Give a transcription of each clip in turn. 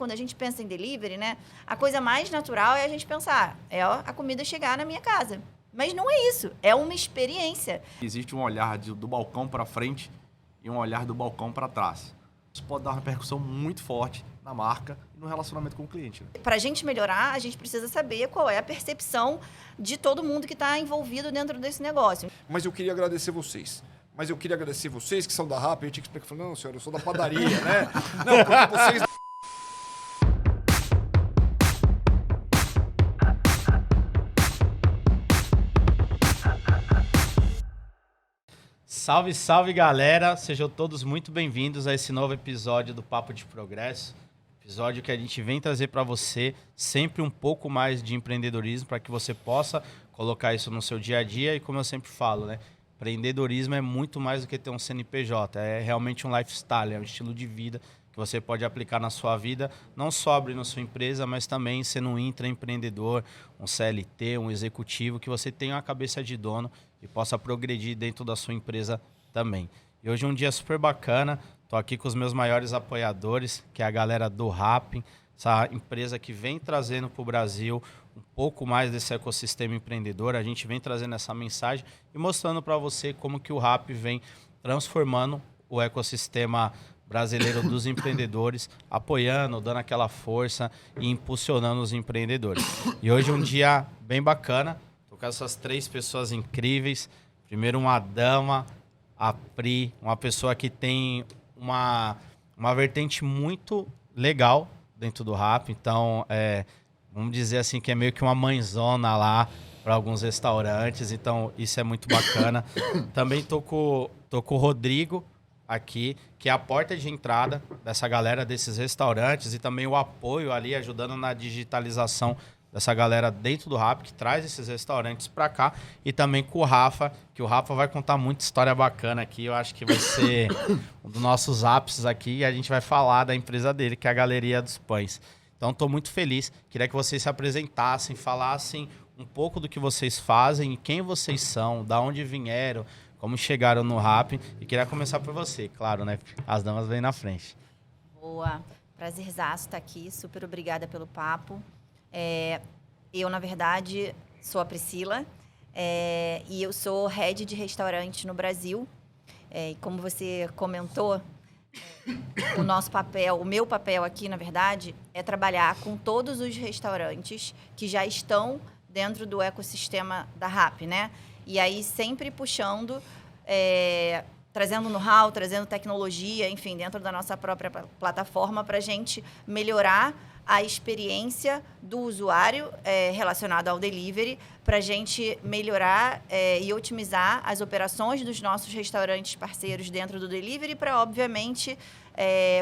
quando a gente pensa em delivery, né, a coisa mais natural é a gente pensar, a comida chegar na minha casa. Mas não é isso, é uma experiência. Existe um olhar do balcão para frente e um olhar do balcão para trás. Isso pode dar uma repercussão muito forte na marca e no relacionamento com o cliente. Né? Para a gente melhorar, a gente precisa saber qual é a percepção de todo mundo que está envolvido dentro desse negócio. Mas eu queria agradecer vocês. Que são da Rappi. Eu tinha que explicar, falei, não, senhora, eu sou da padaria, né? Não, porque vocês... Salve, salve, galera! Sejam todos muito bem-vindos a esse novo episódio do Papo de Progresso. Episódio que a gente vem trazer para você sempre um pouco mais de empreendedorismo para que você possa colocar isso no seu dia a dia. E como eu sempre falo, né? Empreendedorismo é muito mais do que ter um CNPJ. É realmente um lifestyle, é um estilo de vida que você pode aplicar na sua vida, não só abrindo sua empresa, mas também sendo um intraempreendedor, um CLT, um executivo, que você tenha uma cabeça de dono e possa progredir dentro da sua empresa também. E hoje é um dia super bacana, estou aqui com os meus maiores apoiadores, que é a galera do Rappi, essa empresa que vem trazendo para o Brasil um pouco mais desse ecossistema empreendedor. A gente vem trazendo essa mensagem e mostrando para você como que o Rappi vem transformando o ecossistema brasileiro dos empreendedores, apoiando, dando aquela força e impulsionando os empreendedores. E hoje é um dia bem bacana, estou com essas três pessoas incríveis. Primeiro uma dama, a Pri, uma pessoa que tem uma vertente muito legal dentro do Rappi. Então, vamos dizer assim que é meio que uma mãezona lá para alguns restaurantes. Então, isso é muito bacana. Também tô com o Rodrigo aqui, que é a porta de entrada dessa galera, desses restaurantes, e também o apoio ali, ajudando na digitalização dessa galera dentro do Rappi, que traz esses restaurantes para cá, e também com o Rafa, que o Rafa vai contar muita história bacana aqui. Eu acho que vai ser um dos nossos ápices aqui, e a gente vai falar da empresa dele, que é a Galeria dos Pães. Então, estou muito feliz. Queria que vocês se apresentassem, falassem um pouco do que vocês fazem, quem vocês são, da onde vieram, como chegaram no Rappi. E queria começar por você, claro, né? As damas vêm na frente. Boa. Prazerzaço estar aqui. Super obrigada pelo papo. Eu, na verdade, sou a Priscila e eu sou head de restaurante no Brasil. E como você comentou, o meu papel aqui, na verdade, é trabalhar com todos os restaurantes que já estão dentro do ecossistema da Rappi, né? E aí sempre puxando, trazendo know-how, trazendo tecnologia, enfim, dentro da nossa própria plataforma para a gente melhorar a experiência do usuário relacionado ao delivery, para a gente melhorar e otimizar as operações dos nossos restaurantes parceiros dentro do delivery, para, obviamente,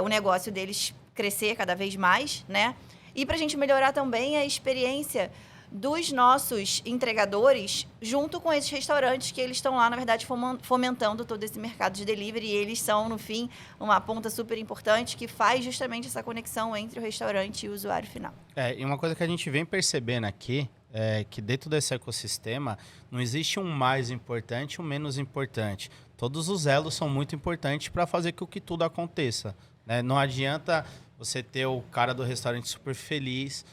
o negócio deles crescer cada vez mais, né? E para a gente melhorar também a experiência dos nossos entregadores junto com esses restaurantes que eles estão lá, na verdade, fomentando todo esse mercado de delivery, e eles são, no fim, uma ponta super importante que faz justamente essa conexão entre o restaurante e o usuário final. E uma coisa que a gente vem percebendo aqui é que dentro desse ecossistema não existe um mais importante e um menos importante. Todos os elos são muito importantes para fazer com que tudo aconteça, né? Não adianta você ter o cara do restaurante super feliz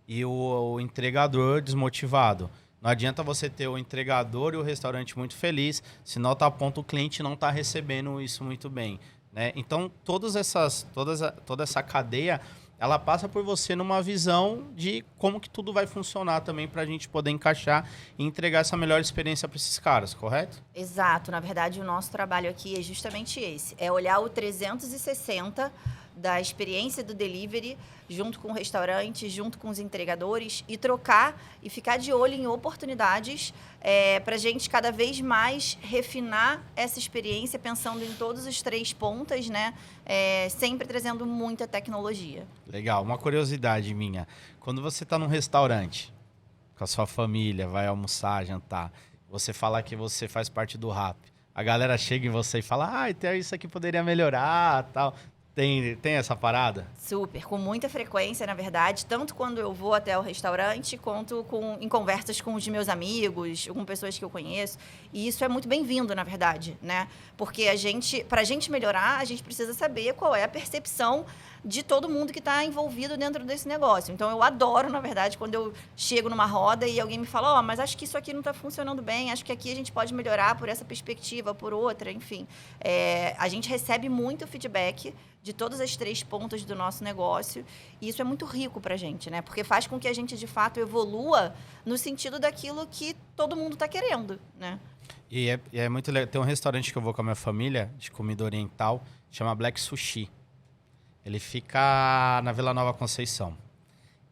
e o entregador desmotivado. Não adianta você ter o entregador e o restaurante muito feliz, se nota a ponto o cliente não está recebendo isso muito bem, né? Então, toda essa cadeia, ela passa por você numa visão de como que tudo vai funcionar também, para a gente poder encaixar e entregar essa melhor experiência para esses caras, correto? Exato. Na verdade, o nosso trabalho aqui é justamente esse. É olhar o 360 da experiência do delivery, junto com o restaurante, junto com os entregadores, e trocar e ficar de olho em oportunidades para a gente cada vez mais refinar essa experiência, pensando em todos os três pontas, né? Sempre trazendo muita tecnologia. Legal. Uma curiosidade minha. Quando você está num restaurante com a sua família, vai almoçar, jantar, você fala que você faz parte do Rappi, a galera chega em você e fala, então isso aqui poderia melhorar, tal. Tem essa parada? Super, com muita frequência, na verdade, tanto quando eu vou até o restaurante, quanto em conversas com os meus amigos, com pessoas que eu conheço. E isso é muito bem-vindo, na verdade, né? Porque pra gente melhorar, a gente precisa saber qual é a percepção de todo mundo que está envolvido dentro desse negócio. Então, eu adoro, na verdade, quando eu chego numa roda e alguém me fala, mas acho que isso aqui não está funcionando bem, acho que aqui a gente pode melhorar por essa perspectiva, por outra, enfim. A gente recebe muito feedback de todas as 3 pontas do nosso negócio, e isso é muito rico para a gente, né? Porque faz com que a gente, de fato, evolua no sentido daquilo que todo mundo está querendo, né? E é muito legal. Tem um restaurante que eu vou com a minha família, de comida oriental, chama Black Sushi. Ele fica na Vila Nova Conceição.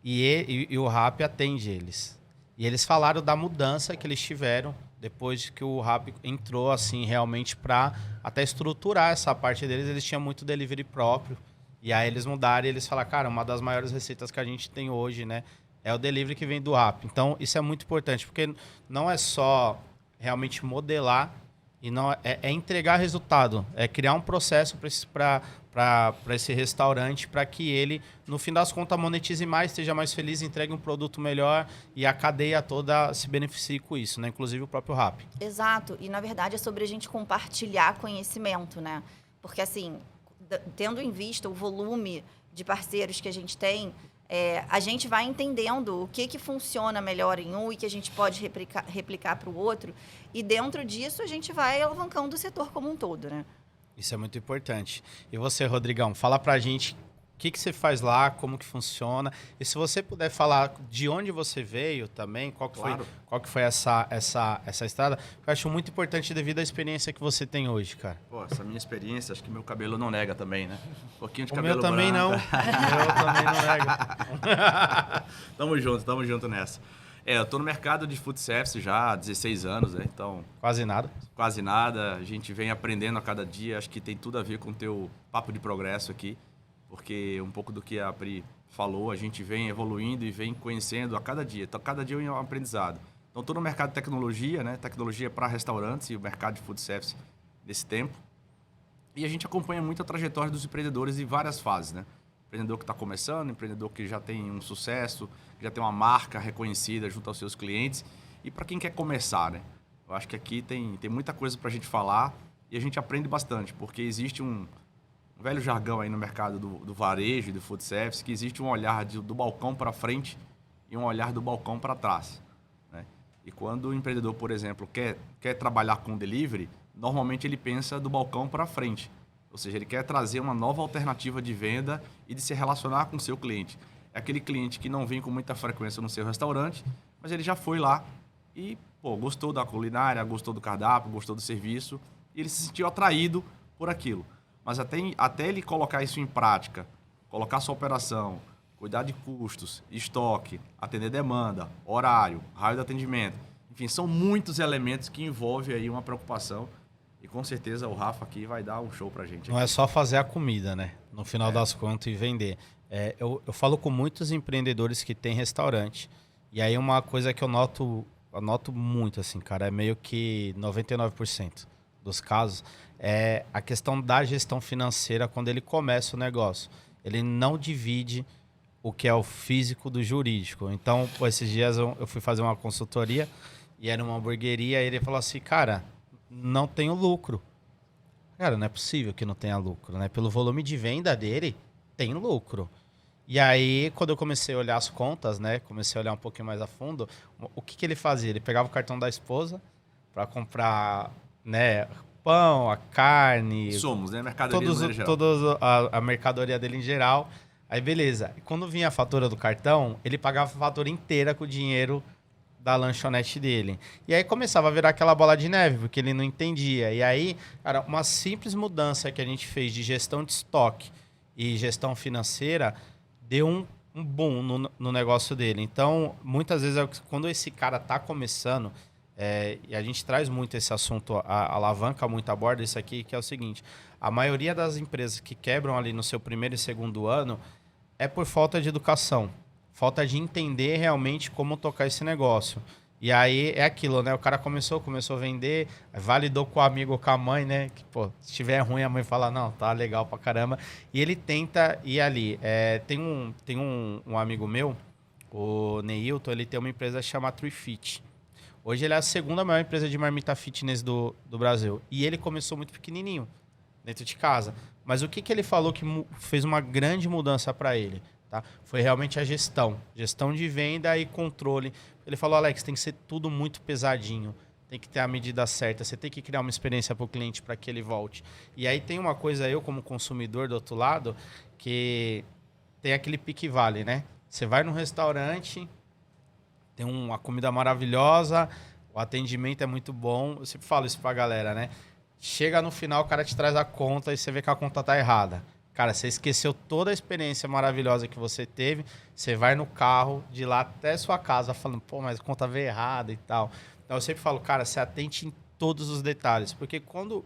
E o Rappi atende eles. E eles falaram da mudança que eles tiveram depois que o Rappi entrou, assim, realmente para até estruturar essa parte deles. Eles tinham muito delivery próprio. E aí eles mudaram e eles falaram, cara, uma das maiores receitas que a gente tem hoje, né, é o delivery que vem do Rappi. Então, isso é muito importante, porque não é só realmente modelar e não é entregar resultado, é criar um processo para esse restaurante, para que ele, no fim das contas, monetize mais, esteja mais feliz, entregue um produto melhor e a cadeia toda se beneficie com isso, né? Inclusive o próprio Rappi. Exato, e na verdade é sobre a gente compartilhar conhecimento, né? Porque assim, tendo em vista o volume de parceiros que a gente tem, a gente vai entendendo o que funciona melhor em um e que a gente pode replicar para o outro. E dentro disso, a gente vai alavancando o setor como um todo, né? Isso é muito importante. E você, Rodrigão, fala pra gente o que você faz lá, como que funciona. E se você puder falar de onde você veio também, qual que foi essa estrada, eu acho muito importante devido à experiência que você tem hoje, cara. Pô, essa minha experiência, acho que meu cabelo não nega também, né? Um pouquinho de o cabelo meu também branco. não. O meu também não nega. Tamo junto nessa. Eu tô no mercado de food service já há 16 anos, né? Então... Quase nada. Quase nada. A gente vem aprendendo a cada dia. Acho que tem tudo a ver com o teu papo de progresso aqui. Porque um pouco do que a Pri falou, a gente vem evoluindo e vem conhecendo a cada dia. Então, cada dia é um aprendizado. Então, estou no mercado de tecnologia, né? Tecnologia para restaurantes e o mercado de food service desse tempo. E a gente acompanha muito a trajetória dos empreendedores em várias fases, né? Empreendedor que está começando, empreendedor que já tem um sucesso, que já tem uma marca reconhecida junto aos seus clientes. E para quem quer começar, né? Eu acho que aqui tem muita coisa para a gente falar e a gente aprende bastante, porque existe um velho jargão aí no mercado do varejo e do food service, que existe um olhar do balcão para frente e um olhar do balcão para trás, né? E quando o empreendedor, por exemplo, quer trabalhar com delivery, normalmente ele pensa do balcão para frente. Ou seja, ele quer trazer uma nova alternativa de venda e de se relacionar com o seu cliente. É aquele cliente que não vem com muita frequência no seu restaurante, mas ele já foi lá e gostou da culinária, gostou do cardápio, gostou do serviço, e ele se sentiu atraído por aquilo. Mas até ele colocar isso em prática, colocar sua operação, cuidar de custos, estoque, atender demanda, horário, raio de atendimento. Enfim, são muitos elementos que envolvem aí uma preocupação. E com certeza o Rafa aqui vai dar um show pra gente. Não é só fazer a comida, né? No final das contas e vender. Eu falo com muitos empreendedores que têm restaurante. E aí uma coisa que eu noto muito, assim, cara, é meio que 99% dos casos, é a questão da gestão financeira quando ele começa o negócio. Ele não divide o que é o físico do jurídico. Então, esses dias eu fui fazer uma consultoria e era uma hamburgueria e ele falou assim, cara, não tenho lucro. Cara, não é possível que não tenha lucro, né? Pelo volume de venda dele, tem lucro. E aí, quando eu comecei a olhar as contas, né? Comecei a olhar um pouquinho mais a fundo, o que ele fazia? Ele pegava o cartão da esposa para comprar, né, pão, a carne... Insumos, né? Mercadoria toda a mercadoria dele em geral. Aí, beleza. E quando vinha a fatura do cartão, ele pagava a fatura inteira com o dinheiro da lanchonete dele. E aí começava a virar aquela bola de neve, porque ele não entendia. E aí, cara, uma simples mudança que a gente fez de gestão de estoque e gestão financeira deu um boom no negócio dele. Então, muitas vezes, quando esse cara tá começando, e a gente traz muito esse assunto, alavanca muito a borda isso aqui, que é o seguinte, a maioria das empresas que quebram ali no seu primeiro e segundo ano é por falta de educação. Falta de entender realmente como tocar esse negócio. E aí é aquilo, né? O cara começou a vender, validou com o amigo ou com a mãe, né? Que, se estiver ruim, a mãe fala, não, tá legal pra caramba. E ele tenta ir ali. Tem um amigo meu, o Neilton, ele tem uma empresa chamada TreeFit. Hoje ele é a segunda maior empresa de marmita fitness do Brasil. E ele começou muito pequenininho. dentro de casa. Mas o que ele falou que fez uma grande mudança para ele? Tá? Foi realmente a gestão de venda e controle. Ele falou, Alex, tem que ser tudo muito pesadinho, tem que ter a medida certa, você tem que criar uma experiência para o cliente para que ele volte. E aí tem uma coisa, eu como consumidor do outro lado, que tem aquele pique vale, né? Você vai num restaurante, tem uma comida maravilhosa, o atendimento é muito bom, eu sempre falo isso pra galera, né? Chega no final, o cara te traz a conta e você vê que a conta tá errada. Cara, você esqueceu toda a experiência maravilhosa que você teve, você vai no carro de lá até sua casa falando, pô, mas a conta veio errada e tal. Então eu sempre falo, cara, se atente em todos os detalhes, porque quando,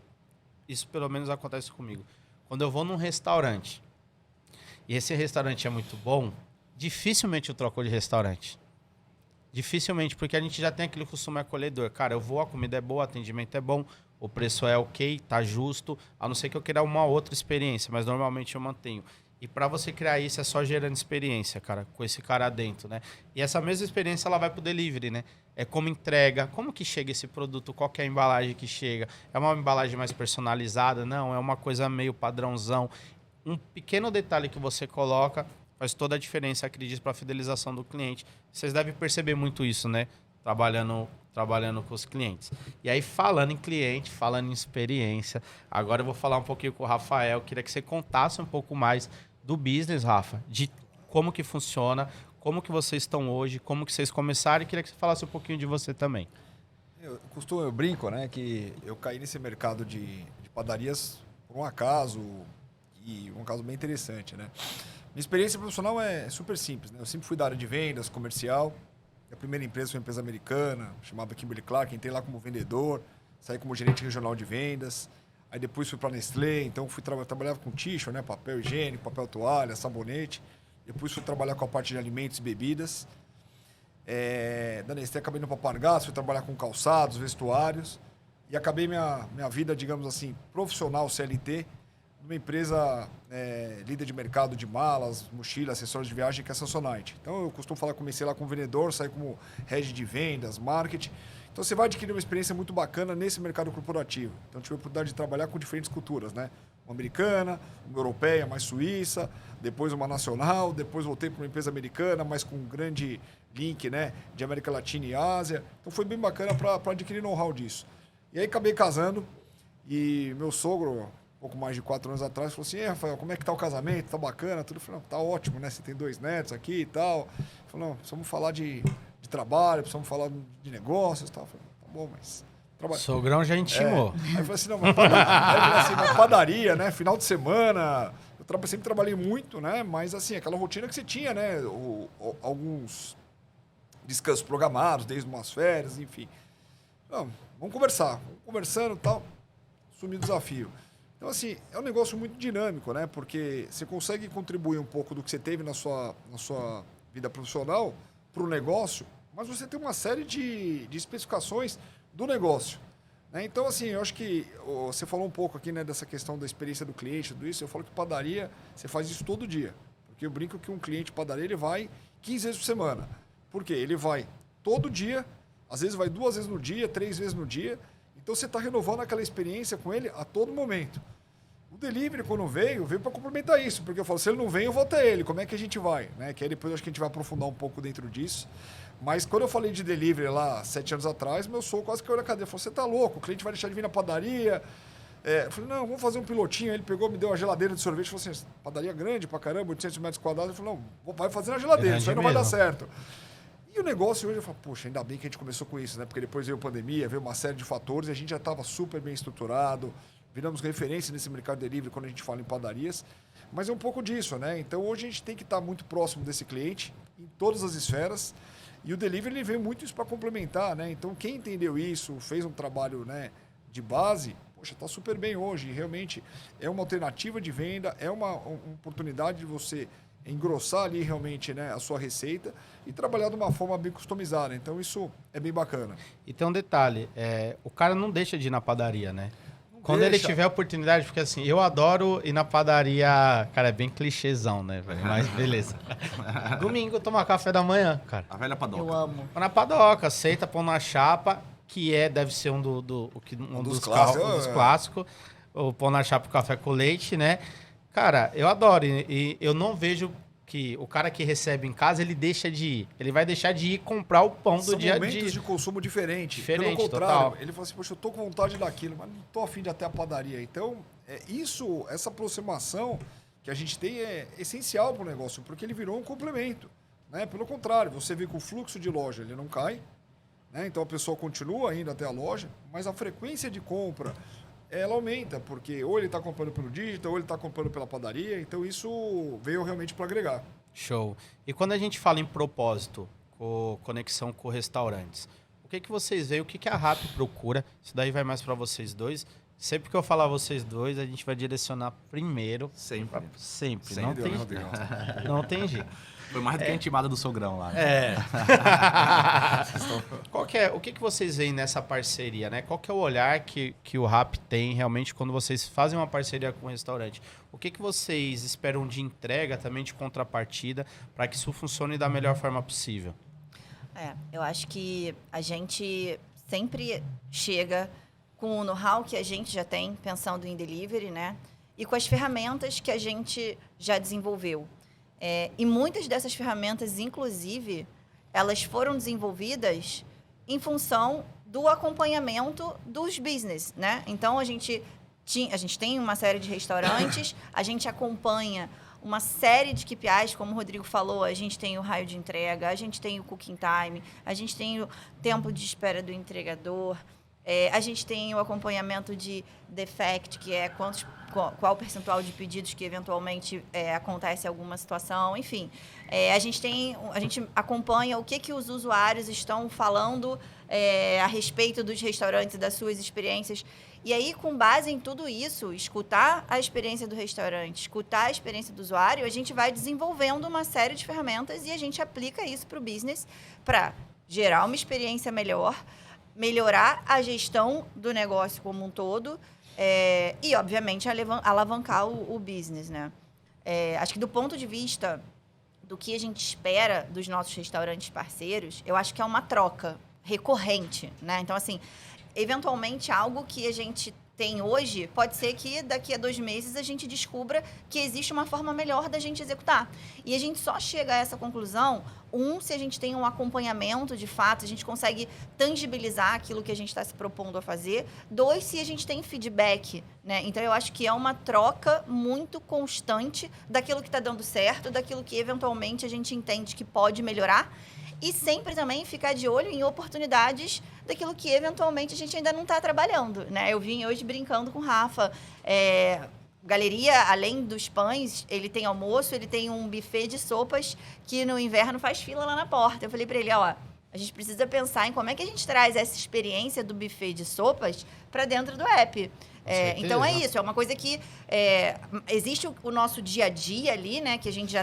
isso pelo menos acontece comigo, quando eu vou num restaurante e esse restaurante é muito bom, dificilmente eu troco de restaurante. Dificilmente, porque a gente já tem aquele costume acolhedor. Cara, eu vou, a comida é boa, o atendimento é bom, o preço é ok, tá justo, a não ser que eu queira uma outra experiência, mas normalmente eu mantenho. E para você criar isso é só gerando experiência, cara, com esse cara dentro, né? E essa mesma experiência ela vai pro delivery, né? É como entrega, como que chega esse produto, qual que é a embalagem que chega? É uma embalagem mais personalizada? Não, é uma coisa meio padrãozão. Um pequeno detalhe que você coloca faz toda a diferença, acredito, para a fidelização do cliente. Vocês devem perceber muito isso, né? Trabalhando com os clientes. E aí, falando em cliente, falando em experiência, agora eu vou falar um pouquinho com o Rafael. Queria que você contasse um pouco mais do business, Rafa, de como que funciona, como que vocês estão hoje, como que vocês começaram, e queria que você falasse um pouquinho de você também. Eu brinco, né, que eu caí nesse mercado de padarias por um acaso, e um caso bem interessante, né? Minha experiência profissional é super simples, né? Eu sempre fui da área de vendas, comercial. A primeira empresa foi uma empresa americana, chamada Kimberly-Clark. Entrei lá como vendedor, saí como gerente regional de vendas. Aí depois fui para a Nestlé, então trabalhava com tissue, né? Papel higiênico, papel toalha, sabonete. Depois fui trabalhar com a parte de alimentos e bebidas. Da Nestlé acabei indo para Pargas, fui trabalhar com calçados, vestuários. E acabei minha vida, digamos assim, profissional, CLT, numa empresa líder de mercado de malas, mochilas, acessórios de viagem, que é a Samsonite. Então, eu costumo falar, comecei lá como vendedor, saí como head de vendas, marketing. Então, você vai adquirir uma experiência muito bacana nesse mercado corporativo. Então, tive a oportunidade de trabalhar com diferentes culturas, né? Uma americana, uma europeia, mais suíça, depois uma nacional, depois voltei para uma empresa americana, mas com um grande link, né, de América Latina e Ásia. Então, foi bem bacana para adquirir know-how disso. E aí, acabei casando e meu sogro, pouco mais de 4 anos atrás, falou assim, Rafael, como é que tá o casamento? Tá bacana? Tudo. Eu falei, tá ótimo, né? Você tem 2 netos aqui e tal. Ele falou, não, precisamos falar de trabalho, precisamos falar de negócios e tal. Eu falei, tá bom, mas... Sogrão já intimou. Aí eu falei assim, não, uma padaria, né? Final de semana. Eu sempre trabalhei muito, né? Mas assim, aquela rotina que você tinha, né? Alguns descansos programados, desde umas férias, enfim. Não, vamos conversar. Vamos conversando e tal. Assumir o desafio. Então, assim, é um negócio muito dinâmico, né? Porque você consegue contribuir um pouco do que você teve na sua vida profissional para o negócio, mas você tem uma série de especificações do negócio, né? Então, assim, eu acho que você falou um pouco aqui, né, dessa questão da experiência do cliente, tudo isso. Eu falo que padaria, você faz isso todo dia. Porque eu brinco que um cliente de padaria, ele vai 15 vezes por semana. Por quê? Ele vai todo dia, às vezes vai 2 vezes no dia, 3 vezes no dia. Então, você está renovando aquela experiência com ele a todo momento. O delivery, quando veio para complementar isso. Porque eu falo, se ele não vem, eu vou até ele. Como é que a gente vai? Né? Que aí depois eu acho que a gente vai aprofundar um pouco dentro disso. Mas quando eu falei de delivery lá 7 anos atrás, meu sogro quase caiu na cadeira. Falou, você tá louco? O cliente vai deixar de vir na padaria. Eu falei, não, vamos fazer um pilotinho. Aí ele pegou, me deu uma geladeira de sorvete. Falou assim, padaria grande pra caramba, 800 metros quadrados. Ele falou, não, vai fazer na geladeira, isso aí não vai dar certo. E o negócio hoje, eu falo, poxa, ainda bem que a gente começou com isso, né? Porque depois veio a pandemia, veio uma série de fatores, e a gente já estava super bem estruturado, viramos referência nesse mercado delivery quando a gente fala em padarias. Mas é um pouco disso, né? Então hoje a gente tem que estar muito próximo desse cliente, em todas as esferas, e o delivery ele veio muito isso para complementar, né? Então quem entendeu isso, fez um trabalho, né, de base, poxa, está super bem hoje. E realmente é uma alternativa de venda, é uma oportunidade de você engrossar ali realmente, né, a sua receita e trabalhar de uma forma bem customizada. Então, isso é bem bacana. E tem um detalhe, o cara não deixa de ir na padaria, né? Quando ele tiver a oportunidade, porque assim, eu adoro ir na padaria, cara, é bem clichêzão, né, velho? Mas beleza. Domingo, tomar café da manhã, cara. A velha padoca. Eu amo. Na padoca, aceita, põe na chapa, que deve ser um dos clássicos. o pão na chapa, o café com leite, né? Cara, eu adoro. E eu não vejo que o cara que recebe em casa, ele deixa de ir. Ele vai deixar de ir comprar o pão do dia a dia. São momentos de consumo diferente. Diferente, Pelo contrário, total. ele fala assim, poxa, eu tô com vontade daquilo, mas não tô afim de ir até a padaria. Então, essa aproximação que a gente tem é essencial para o negócio, porque ele virou um complemento. Né? Pelo contrário, você vê que o fluxo de loja ele não cai, né? Então a pessoa continua indo até a loja, mas a frequência de compra ela aumenta, porque ou ele está comprando pelo digital, ou ele está comprando pela padaria, então isso veio realmente para agregar. Show. E quando a gente fala em propósito, conexão com restaurantes, o que vocês veem, o que a RAP procura? Isso daí vai mais para vocês dois. Sempre que eu falar vocês dois, a gente vai direcionar primeiro. Sempre. Sempre. Sempre. Não tem jeito. Foi mais do que a intimada do sogrão lá. Né? O que vocês veem nessa parceria, né? Qual que é o olhar que o RAP tem realmente quando vocês fazem uma parceria com o restaurante? O que vocês esperam de entrega, também de contrapartida, para que isso funcione da melhor forma possível? Eu acho que a gente sempre chega com o know-how que a gente já tem, pensando em delivery, né? E com as ferramentas que a gente já desenvolveu. E muitas dessas ferramentas, inclusive, elas foram desenvolvidas em função do acompanhamento dos business, né? Então, a gente tem uma série de restaurantes, a gente acompanha uma série de KPIs, como o Rodrigo falou, a gente tem o raio de entrega, a gente tem o cooking time, a gente tem o tempo de espera do entregador, a gente tem o acompanhamento de defect, que é qual o percentual de pedidos que eventualmente acontece em alguma situação, enfim. A gente acompanha o que os usuários estão falando a respeito dos restaurantes, das suas experiências. E aí, com base em tudo isso, escutar a experiência do restaurante, escutar a experiência do usuário, a gente vai desenvolvendo uma série de ferramentas e a gente aplica isso para o business para gerar uma experiência melhor, melhorar a gestão do negócio como um todo e, obviamente, alavancar o business, né? Acho que do ponto de vista do que a gente espera dos nossos restaurantes parceiros, eu acho que é uma troca recorrente, né? Então, assim, eventualmente, algo que a gente tem hoje, pode ser que daqui a 2 meses a gente descubra que existe uma forma melhor da gente executar. E a gente só chega a essa conclusão, se a gente tem um acompanhamento de fato, a gente consegue tangibilizar aquilo que a gente está se propondo a fazer. 2, se a gente tem feedback, né? Então, eu acho que é uma troca muito constante daquilo que está dando certo, daquilo que eventualmente a gente entende que pode melhorar. E sempre também ficar de olho em oportunidades daquilo que, eventualmente, a gente ainda não está trabalhando, né? Eu vim hoje brincando com o Rafa. Galeria, além dos pães, ele tem almoço, ele tem um buffet de sopas que no inverno faz fila lá na porta. Eu falei para ele, a gente precisa pensar em como é que a gente traz essa experiência do buffet de sopas para dentro do app. Então é isso, é uma coisa que existe o nosso dia a dia ali, né? Que a gente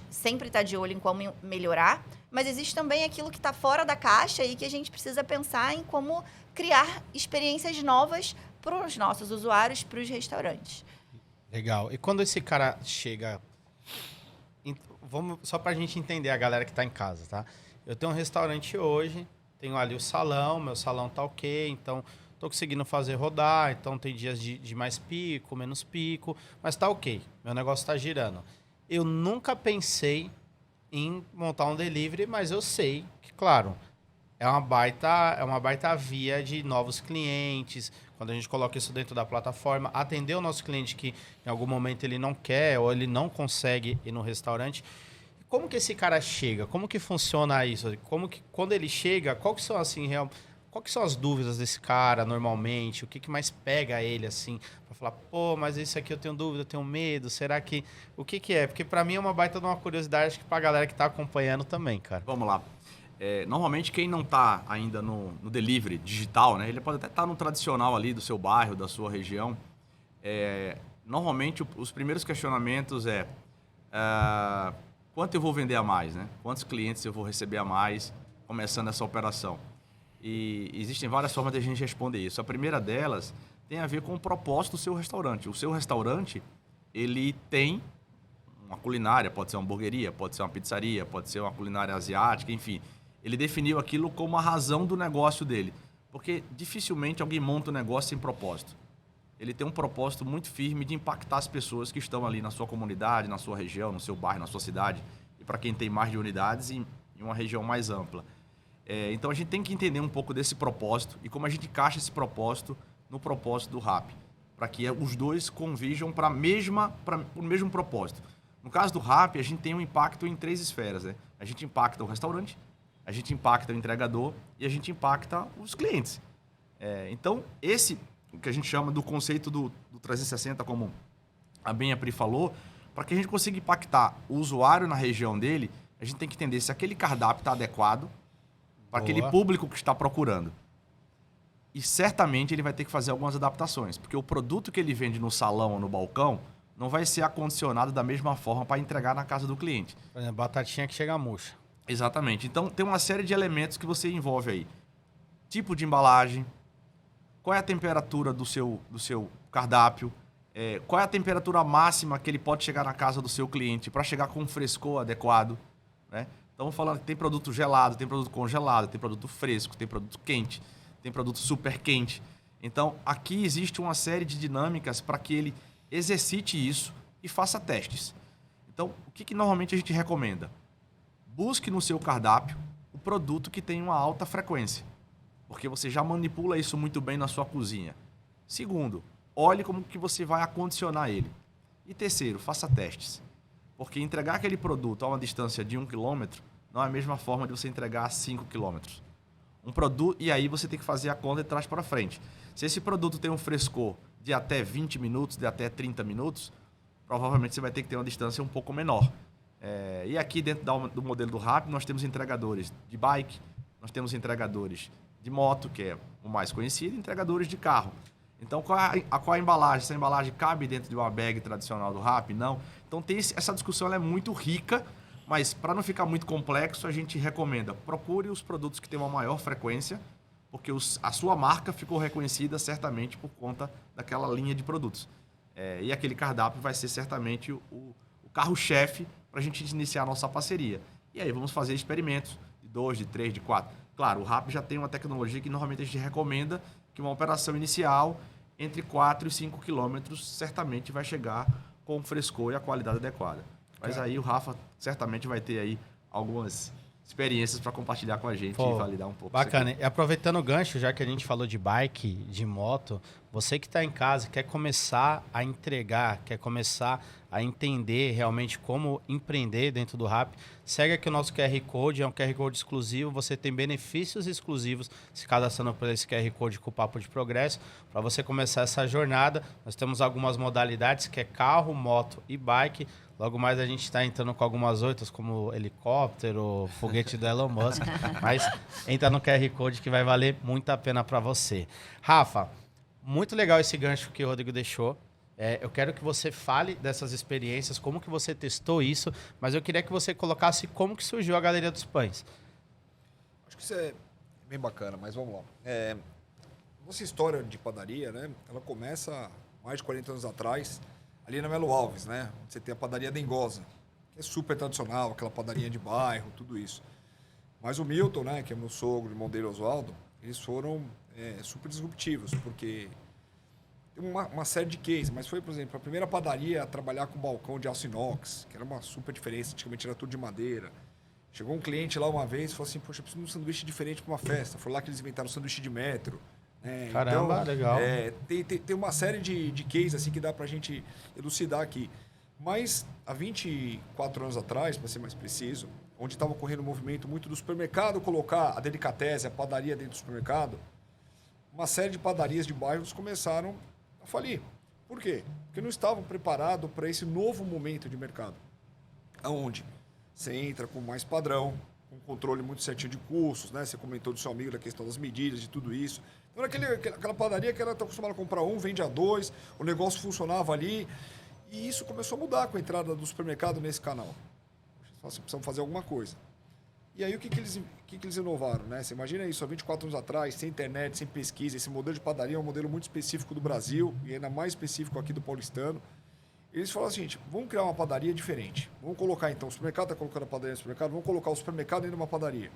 sempre está de olho em como melhorar. Mas existe também aquilo que está fora da caixa e que a gente precisa pensar em como criar experiências novas para os nossos usuários, para os restaurantes. Legal. E quando esse cara chega... Só para a gente entender a galera que está em casa, tá? Eu tenho um restaurante hoje, tenho ali o salão, meu salão tá ok, então estou conseguindo fazer rodar, então tem dias de mais pico, menos pico, mas tá ok, meu negócio está girando. Eu nunca pensei em montar um delivery, mas eu sei que, claro, é uma baita via de novos clientes, quando a gente coloca isso dentro da plataforma, atender o nosso cliente que em algum momento ele não quer ou ele não consegue ir no restaurante. Como que esse cara chega? Como que funciona isso? Quando ele chega, quais são as dúvidas desse cara normalmente? O que mais pega ele assim? Pra falar, pô, mas isso aqui eu tenho dúvida, eu tenho medo, será que... O que é? Porque pra mim é uma baita de uma curiosidade, acho que pra galera que tá acompanhando também, cara. Vamos lá. Normalmente quem não tá ainda no delivery digital, né? Ele pode até estar no tradicional ali do seu bairro, da sua região. Normalmente os primeiros questionamentos quanto eu vou vender a mais, né? Quantos clientes eu vou receber a mais começando essa operação? E existem várias formas de a gente responder isso. A primeira delas tem a ver com o propósito do seu restaurante. O seu restaurante, ele tem uma culinária, pode ser uma hamburgueria, pode ser uma pizzaria, pode ser uma culinária asiática, enfim. Ele definiu aquilo como a razão do negócio dele. Porque dificilmente alguém monta um negócio sem propósito. ele tem um propósito muito firme de impactar as pessoas que estão ali na sua comunidade, na sua região, no seu bairro, na sua cidade, e para quem tem mais de unidades, em uma região mais ampla. Então, a gente tem que entender um pouco desse propósito e como a gente encaixa esse propósito no propósito do RAP, para que os dois converjam para o mesmo propósito. No caso do RAP, a gente tem um impacto em 3 esferas. Né? A gente impacta o restaurante, a gente impacta o entregador e a gente impacta os clientes. Então, o que a gente chama do conceito do 360, como a Pri falou, para que a gente consiga impactar o usuário na região dele, a gente tem que entender se aquele cardápio está adequado para aquele público que está procurando. E certamente ele vai ter que fazer algumas adaptações, porque o produto que ele vende no salão ou no balcão não vai ser acondicionado da mesma forma para entregar na casa do cliente. Por exemplo, batatinha que chega murcha. Exatamente. Então, tem uma série de elementos que você envolve aí. Tipo de embalagem, qual é a temperatura do seu cardápio, qual é a temperatura máxima que ele pode chegar na casa do seu cliente para chegar com um frescor adequado, né? Então, falando que tem produto gelado, tem produto congelado, tem produto fresco, tem produto quente, tem produto super quente. Então, aqui existe uma série de dinâmicas para que ele exercite isso e faça testes. Então, o que normalmente a gente recomenda? Busque no seu cardápio o produto que tem uma alta frequência, porque você já manipula isso muito bem na sua cozinha. Segundo, olhe como que você vai acondicionar ele. E terceiro, faça testes. Porque entregar aquele produto a uma distância de 1 km não é a mesma forma de você entregar a 5 km. Um produto, e aí você tem que fazer a conta de trás para frente. Se esse produto tem um frescor de até 20 minutos, de até 30 minutos, provavelmente você vai ter que ter uma distância um pouco menor. E aqui dentro do modelo do RAP, nós temos entregadores de bike, nós temos entregadores de moto, que é o mais conhecido, e entregadores de carro. Então, qual a embalagem? Essa embalagem cabe dentro de uma bag tradicional do RAP? Não. Então, essa discussão ela é muito rica, mas para não ficar muito complexo, a gente recomenda, procure os produtos que têm uma maior frequência, porque a sua marca ficou reconhecida certamente por conta daquela linha de produtos. E aquele cardápio vai ser certamente o carro-chefe para a gente iniciar a nossa parceria. E aí vamos fazer experimentos de 2, de 3, de 4. Claro, o RAP já tem uma tecnologia que normalmente a gente recomenda que uma operação inicial entre 4 e 5 quilômetros certamente vai chegar com o frescor e a qualidade adequada. Mas aí o Rafa certamente vai ter aí algumas experiências para compartilhar com a gente e validar um pouco. Bacana. E aproveitando o gancho, já que a gente falou de bike, de moto, você que está em casa, quer começar a entregar, quer começar a entender realmente como empreender dentro do RAP, segue aqui o nosso QR Code, é um QR Code exclusivo, você tem benefícios exclusivos se cadastrando por esse QR Code com o Papo de Progresso. Para você começar essa jornada, nós temos algumas modalidades, que é carro, moto e bike. Logo mais a gente está entrando com algumas outras, como helicóptero, foguete do Elon Musk. Mas entra no QR Code que vai valer muito a pena para você. Rafa, muito legal esse gancho que o Rodrigo deixou. Eu quero que você fale dessas experiências, como que você testou isso, mas eu queria que você colocasse como que surgiu a Galeria dos Pães. Acho que isso é bem bacana, mas vamos lá. Nossa história de padaria, né? Ela começa mais de 40 anos atrás, ali na Melo Alves, né? Você tem a padaria Dengosa, que é super tradicional, aquela padaria de bairro, tudo isso. Mas o Milton, né, que é meu sogro, irmão dele, Oswaldo, eles foram super disruptivos, porque tem uma série de cases, mas foi, por exemplo, a primeira padaria a trabalhar com balcão de aço inox, que era uma super diferença, antigamente era tudo de madeira. Chegou um cliente lá uma vez e falou assim, poxa, eu preciso de um sanduíche diferente para uma festa. Foi lá que eles inventaram o sanduíche de metro. Caramba, então, legal. Tem uma série de cases assim, que dá para a gente elucidar aqui. Mas há 24 anos atrás, para ser mais preciso, onde estava ocorrendo um movimento muito do supermercado colocar a delicatesse, a padaria dentro do supermercado, uma série de padarias de bairros começaram a falir. Por quê? Porque não estavam preparados para esse novo momento de mercado. Aonde você entra com mais padrão, com controle muito certinho de custos, né? Você comentou do seu amigo da questão das medidas, de tudo isso. Então, era aquela padaria que ela está acostumada a comprar um, vende a dois, o negócio funcionava ali. E isso começou a mudar com a entrada do supermercado nesse canal. Assim, precisamos fazer alguma coisa. E aí, o que eles inovaram, né? Você imagina isso, há 24 anos atrás, sem internet, sem pesquisa. Esse modelo de padaria é um modelo muito específico do Brasil e ainda mais específico aqui do paulistano. Eles falaram o seguinte, vamos criar uma padaria diferente. Vamos colocar, então, o supermercado está colocando a padaria no supermercado, vamos colocar o supermercado dentro de uma padaria.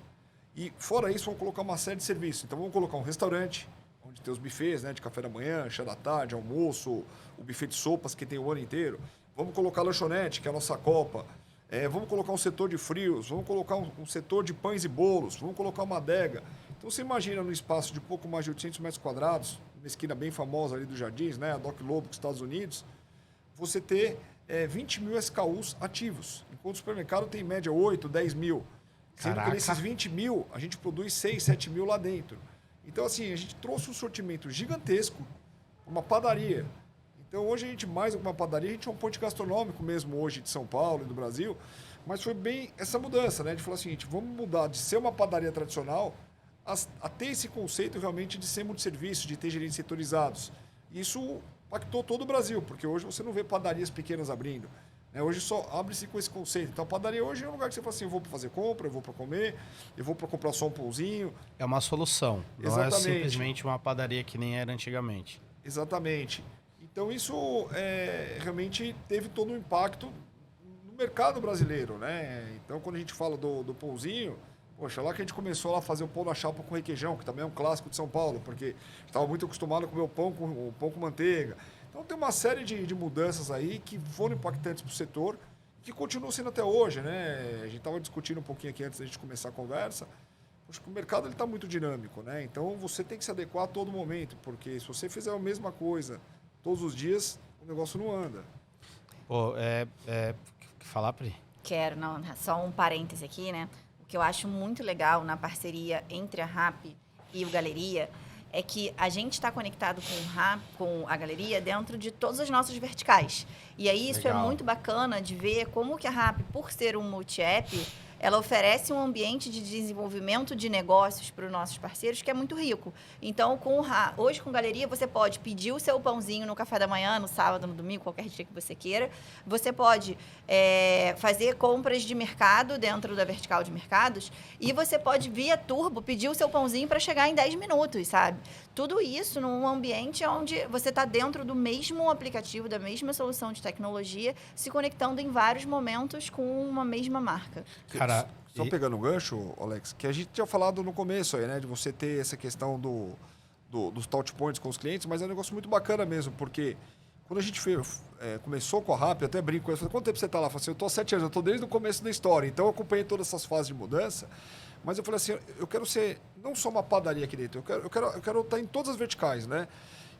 E, fora isso, vamos colocar uma série de serviços. Então, vamos colocar um restaurante, onde tem os buffets, né, de café da manhã, chá da tarde, almoço, o buffet de sopas que tem o ano inteiro. Vamos colocar a lanchonete, que é a nossa copa. Vamos colocar um setor de frios, vamos colocar um setor de pães e bolos, vamos colocar uma adega. Então, você imagina num espaço de pouco mais de 800 metros quadrados, uma esquina bem famosa ali dos Jardins, né, a Doc Lobo, dos Estados Unidos, você ter 20 mil SKUs ativos, enquanto o supermercado tem em média 8, 10 mil. Sendo que nesses 20 mil, a gente produz 6, 7 mil lá dentro. Então, assim, a gente trouxe um sortimento gigantesco, uma padaria. Então, hoje a gente, mais do que uma padaria, a gente é um ponto gastronômico mesmo hoje de São Paulo e do Brasil. Mas foi bem essa mudança, né? De falar o seguinte, vamos mudar de ser uma padaria tradicional a ter esse conceito realmente de ser multisserviço, de ter gerentes setorizados. Isso impactou todo o Brasil, porque hoje você não vê padarias pequenas abrindo. Né? Hoje só abre-se com esse conceito. Então, a padaria hoje é um lugar que você fala assim, eu vou para fazer compra, eu vou para comer, eu vou para comprar só um pãozinho. É uma solução, não Exatamente. é simplesmente uma padaria que nem era antigamente. Exatamente. Então, isso realmente teve todo um impacto no mercado brasileiro, né? Então, quando a gente fala do pãozinho, poxa, lá que a gente começou lá a fazer o pão na chapa com requeijão, que também é um clássico de São Paulo, porque estava muito acostumado a comer o pão com manteiga. Então, tem uma série de mudanças aí que foram impactantes para o setor, que continuam sendo até hoje, né? A gente estava discutindo um pouquinho aqui antes da gente começar a conversa. Acho que o mercado está muito dinâmico, né? Então, você tem que se adequar a todo momento, porque se você fizer a mesma coisa todos os dias, o negócio não anda. Pô, falar, Pri? Quero, não, só um parêntese aqui, né? O que eu acho muito legal na parceria entre a RAP e o Galeria é que a gente está conectado com a Galeria dentro de todas as nossas verticais. E aí isso Legal. é muito bacana de ver como que a RAP, por ser um multi-app, ela oferece um ambiente de desenvolvimento de negócios para os nossos parceiros que é muito rico. Então, hoje com Galeria, você pode pedir o seu pãozinho no café da manhã, no sábado, no domingo, qualquer dia que você queira. Você pode fazer compras de mercado dentro da vertical de mercados e você pode, via Turbo, pedir o seu pãozinho para chegar em 10 minutos, sabe? Tudo isso num ambiente onde você está dentro do mesmo aplicativo, da mesma solução de tecnologia, se conectando em vários momentos com uma mesma marca. Cara, Só pegando o gancho, Alex, que a gente tinha falado no começo aí, né? De você ter essa questão dos touch points com os clientes, mas é um negócio muito bacana mesmo, porque quando a gente começou com a RAP, eu até brinco com ele, falei, quanto tempo você está lá? Eu falei assim, eu estou há 7 anos, eu estou desde o começo da história, então eu acompanhei todas essas fases de mudança, mas eu falei assim, eu quero ser não só uma padaria aqui dentro, eu quero estar em todas as verticais, né?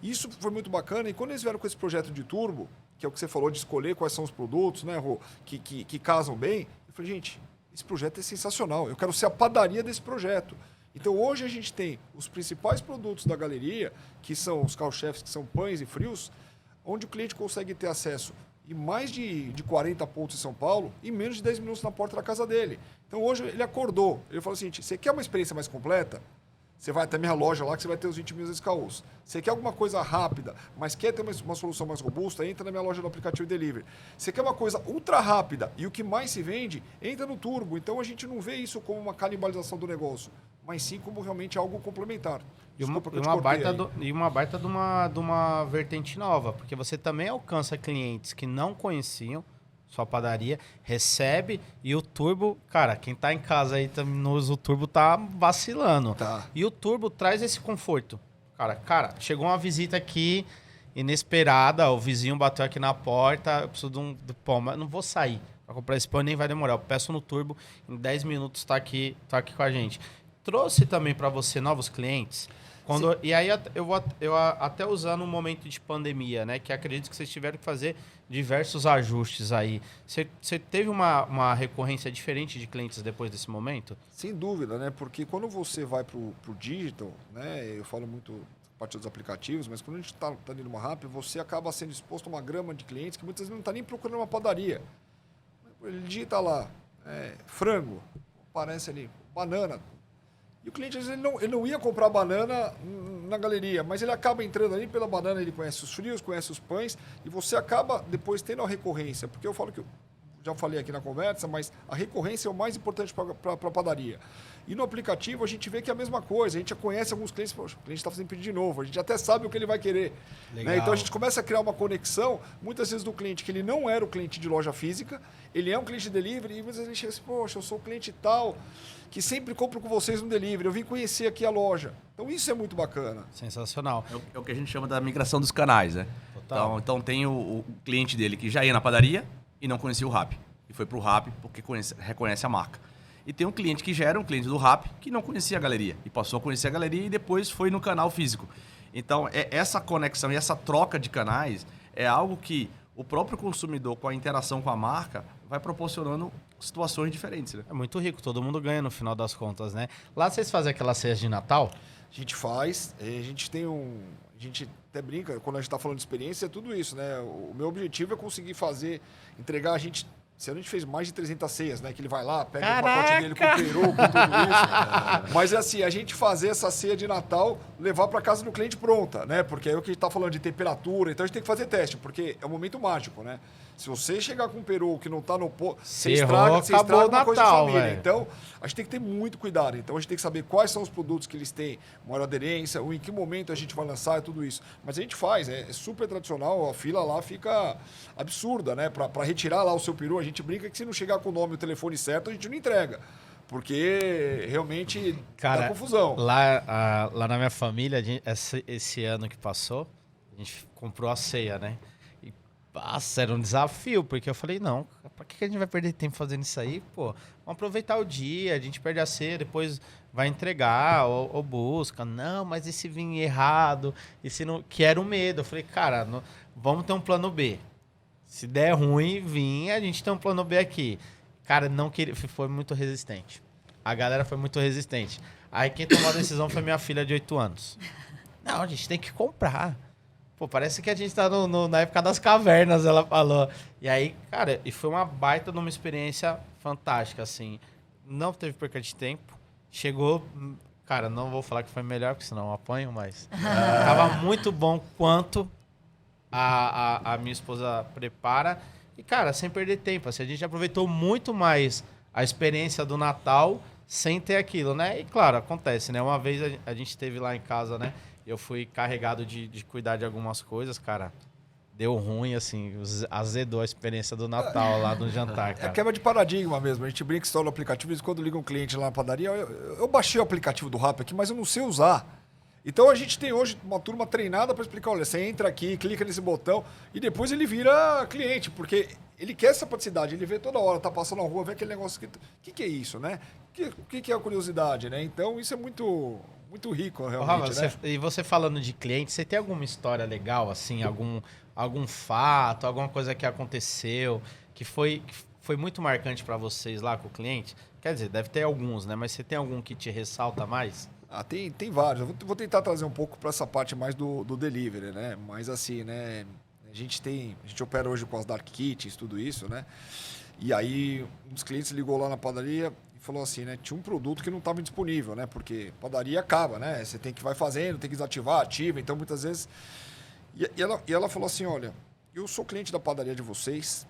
E isso foi muito bacana, e quando eles vieram com esse projeto de Turbo, que é o que você falou de escolher quais são os produtos, né, Rô, que casam bem, eu falei, gente, esse projeto é sensacional, eu quero ser a padaria desse projeto. Então, hoje a gente tem os principais produtos da galeria, que são os carro-chefes, que são pães e frios, onde o cliente consegue ter acesso em mais de 40 pontos em São Paulo em menos de 10 minutos na porta da casa dele. Então, hoje ele acordou, ele falou assim, você quer uma experiência mais completa? Você vai até minha loja lá que você vai ter os 20 mil SKUs. Você quer alguma coisa rápida, mas quer ter uma solução mais robusta, entra na minha loja do aplicativo Delivery. Você quer uma coisa ultra rápida e o que mais se vende, entra no Turbo. Então a gente não vê isso como uma canibalização do negócio, mas sim como realmente algo complementar. E uma baita de uma vertente nova, porque você também alcança clientes que não conheciam sua padaria, recebe e o Turbo, cara, quem tá em casa aí não usa o Turbo tá vacilando. Tá. E o Turbo traz esse conforto. Cara, chegou uma visita aqui inesperada, o vizinho bateu aqui na porta, eu preciso de pão, mas não vou sair pra comprar esse pão, nem vai demorar. Eu peço no Turbo, em 10 minutos tá aqui com a gente. Trouxe também para você novos clientes? E aí eu até usando um momento de pandemia, né? Que acredito que vocês tiveram que fazer diversos ajustes aí. Você teve uma recorrência diferente de clientes depois desse momento? Sem dúvida, né? Porque quando você vai para o digital, né? Eu falo muito a partir dos aplicativos, mas quando a gente está ali numa RAP, você acaba sendo exposto a uma gama de clientes que muitas vezes não está nem procurando uma padaria. Ele digita lá, frango, aparece ali, banana. E o cliente, às vezes, ele não ia comprar banana na galeria, mas ele acaba entrando ali pela banana, ele conhece os frios, conhece os pães, e você acaba depois tendo a recorrência. Porque eu falo que já falei aqui na conversa, mas a recorrência é o mais importante para a padaria. E no aplicativo a gente vê que é a mesma coisa. A gente já conhece alguns clientes, poxa, o cliente está fazendo pedido de novo, a gente até sabe o que ele vai querer. Né? Então a gente começa a criar uma conexão, muitas vezes do cliente que ele não era o cliente de loja física, ele é um cliente de delivery, e muitas vezes ele chega assim, poxa, eu sou cliente tal, que sempre compro com vocês no delivery, eu vim conhecer aqui a loja. Então isso é muito bacana. Sensacional. É o que a gente chama da migração dos canais, né? Total. Então tem o cliente dele que já ia na padaria e não conhecia o Rappi. E foi pro Rappi porque reconhece a marca. E tem um cliente que já era um cliente do Rappi que não conhecia a galeria. E passou a conhecer a galeria e depois foi no canal físico. Então, essa conexão e essa troca de canais é algo que o próprio consumidor, com a interação com a marca, vai proporcionando situações diferentes, né? É muito rico, todo mundo ganha no final das contas, né? Lá vocês fazem aquelas ceias de Natal? A gente faz, a gente tem a gente até brinca, quando a gente está falando de experiência, é tudo isso, né? O meu objetivo é conseguir entregar a gente... Esse ano a gente fez mais de 300 ceias, né? Que ele vai lá, pega o pacote dele com o peru, com tudo isso. Mas é assim, a gente fazer essa ceia de Natal, levar para casa do cliente pronta, né? Porque é o que a gente está falando de temperatura, então a gente tem que fazer teste, porque é um momento mágico, né? Se você chegar com um peru que não está no ponto, você estraga uma coisa de família. Véio. Então, a gente tem que ter muito cuidado. Então, a gente tem que saber quais são os produtos que eles têm maior aderência, ou em que momento a gente vai lançar e tudo isso. Mas a gente faz, é super tradicional, a fila lá fica absurda, né? Para retirar lá o seu peru, a gente brinca que se não chegar com o nome e o telefone certo, a gente não entrega. Porque realmente dá confusão. Lá na minha família, esse ano que passou, a gente comprou a ceia, né? Nossa, era um desafio, porque eu falei, não, pra que a gente vai perder tempo fazendo isso aí? Pô, vamos aproveitar o dia, a gente perde a ceia, depois vai entregar ou busca. Não, mas e se vir errado? E se não... Que era o medo. Eu falei, cara, vamos ter um plano B. Se der ruim, a gente tem um plano B aqui. Cara, não queria, foi muito resistente. A galera foi muito resistente. Aí quem tomou a decisão foi minha filha de 8 anos. Não, a gente tem que comprar. Pô, parece que a gente tá na época das cavernas, ela falou. E aí, cara, e foi uma baita de uma experiência fantástica, assim. Não teve perca de tempo. Chegou, cara, não vou falar que foi melhor, porque senão eu apanho, mas tava muito bom quanto a minha esposa prepara. E, cara, sem perder tempo, assim, a gente aproveitou muito mais a experiência do Natal sem ter aquilo, né? E, claro, acontece, né? Uma vez a gente esteve lá em casa, né? Eu fui carregado de cuidar de algumas coisas, cara. Deu ruim, assim, azedou a experiência do Natal lá no jantar, cara. É quebra de paradigma mesmo. A gente brinca que instala o aplicativo e quando liga um cliente lá na padaria, eu baixei o aplicativo do Rappi aqui, mas eu não sei usar. Então a gente tem hoje uma turma treinada para explicar, olha, você entra aqui, clica nesse botão e depois ele vira cliente, porque ele quer essa praticidade, ele vê toda hora, tá passando na rua, vê aquele negócio que é isso, né? O que é a curiosidade, né? Então isso é muito rico, realmente, né? E você falando de cliente, você tem alguma história legal, assim, algum fato, alguma coisa que aconteceu, que foi muito marcante para vocês lá com o cliente? Quer dizer, deve ter alguns, né? Mas você tem algum que te ressalta mais? Tem vários. Eu vou tentar trazer um pouco para essa parte mais do delivery, né? Mas assim, né? A gente opera hoje com as dark kitchens, tudo isso, né? E aí um dos clientes ligou lá na padaria e falou assim, né? Tinha um produto que não estava disponível, né? Porque padaria acaba, né? Você vai fazendo, tem que desativar, ativa. Então, muitas vezes... E ela falou assim, olha, eu sou cliente da padaria de vocês,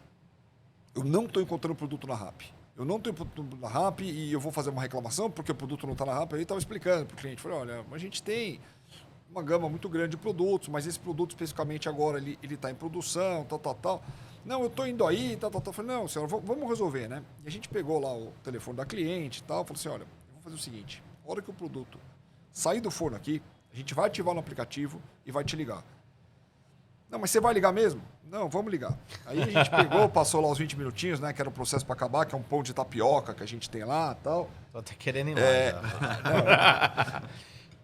eu não estou encontrando produto na Rappi. Eu não tenho produto na Rappi e eu vou fazer uma reclamação porque o produto não está na Rappi. Aí estava explicando para o cliente. Falei, olha, a gente tem uma gama muito grande de produtos, mas esse produto especificamente agora ele está em produção, tal. Não, eu estou indo aí, tal. Falei, não, senhora, vamos resolver, né? E a gente pegou lá o telefone da cliente e tal. Falou assim, olha, eu vou fazer o seguinte. A hora que o produto sair do forno aqui, a gente vai ativar no aplicativo e vai te ligar. Não, mas você vai ligar mesmo? Não, vamos ligar. Aí a gente pegou, passou lá os 20 minutinhos, né? Que era o processo para acabar, que é um pão de tapioca que a gente tem lá e tal. Tô até querendo ir lá.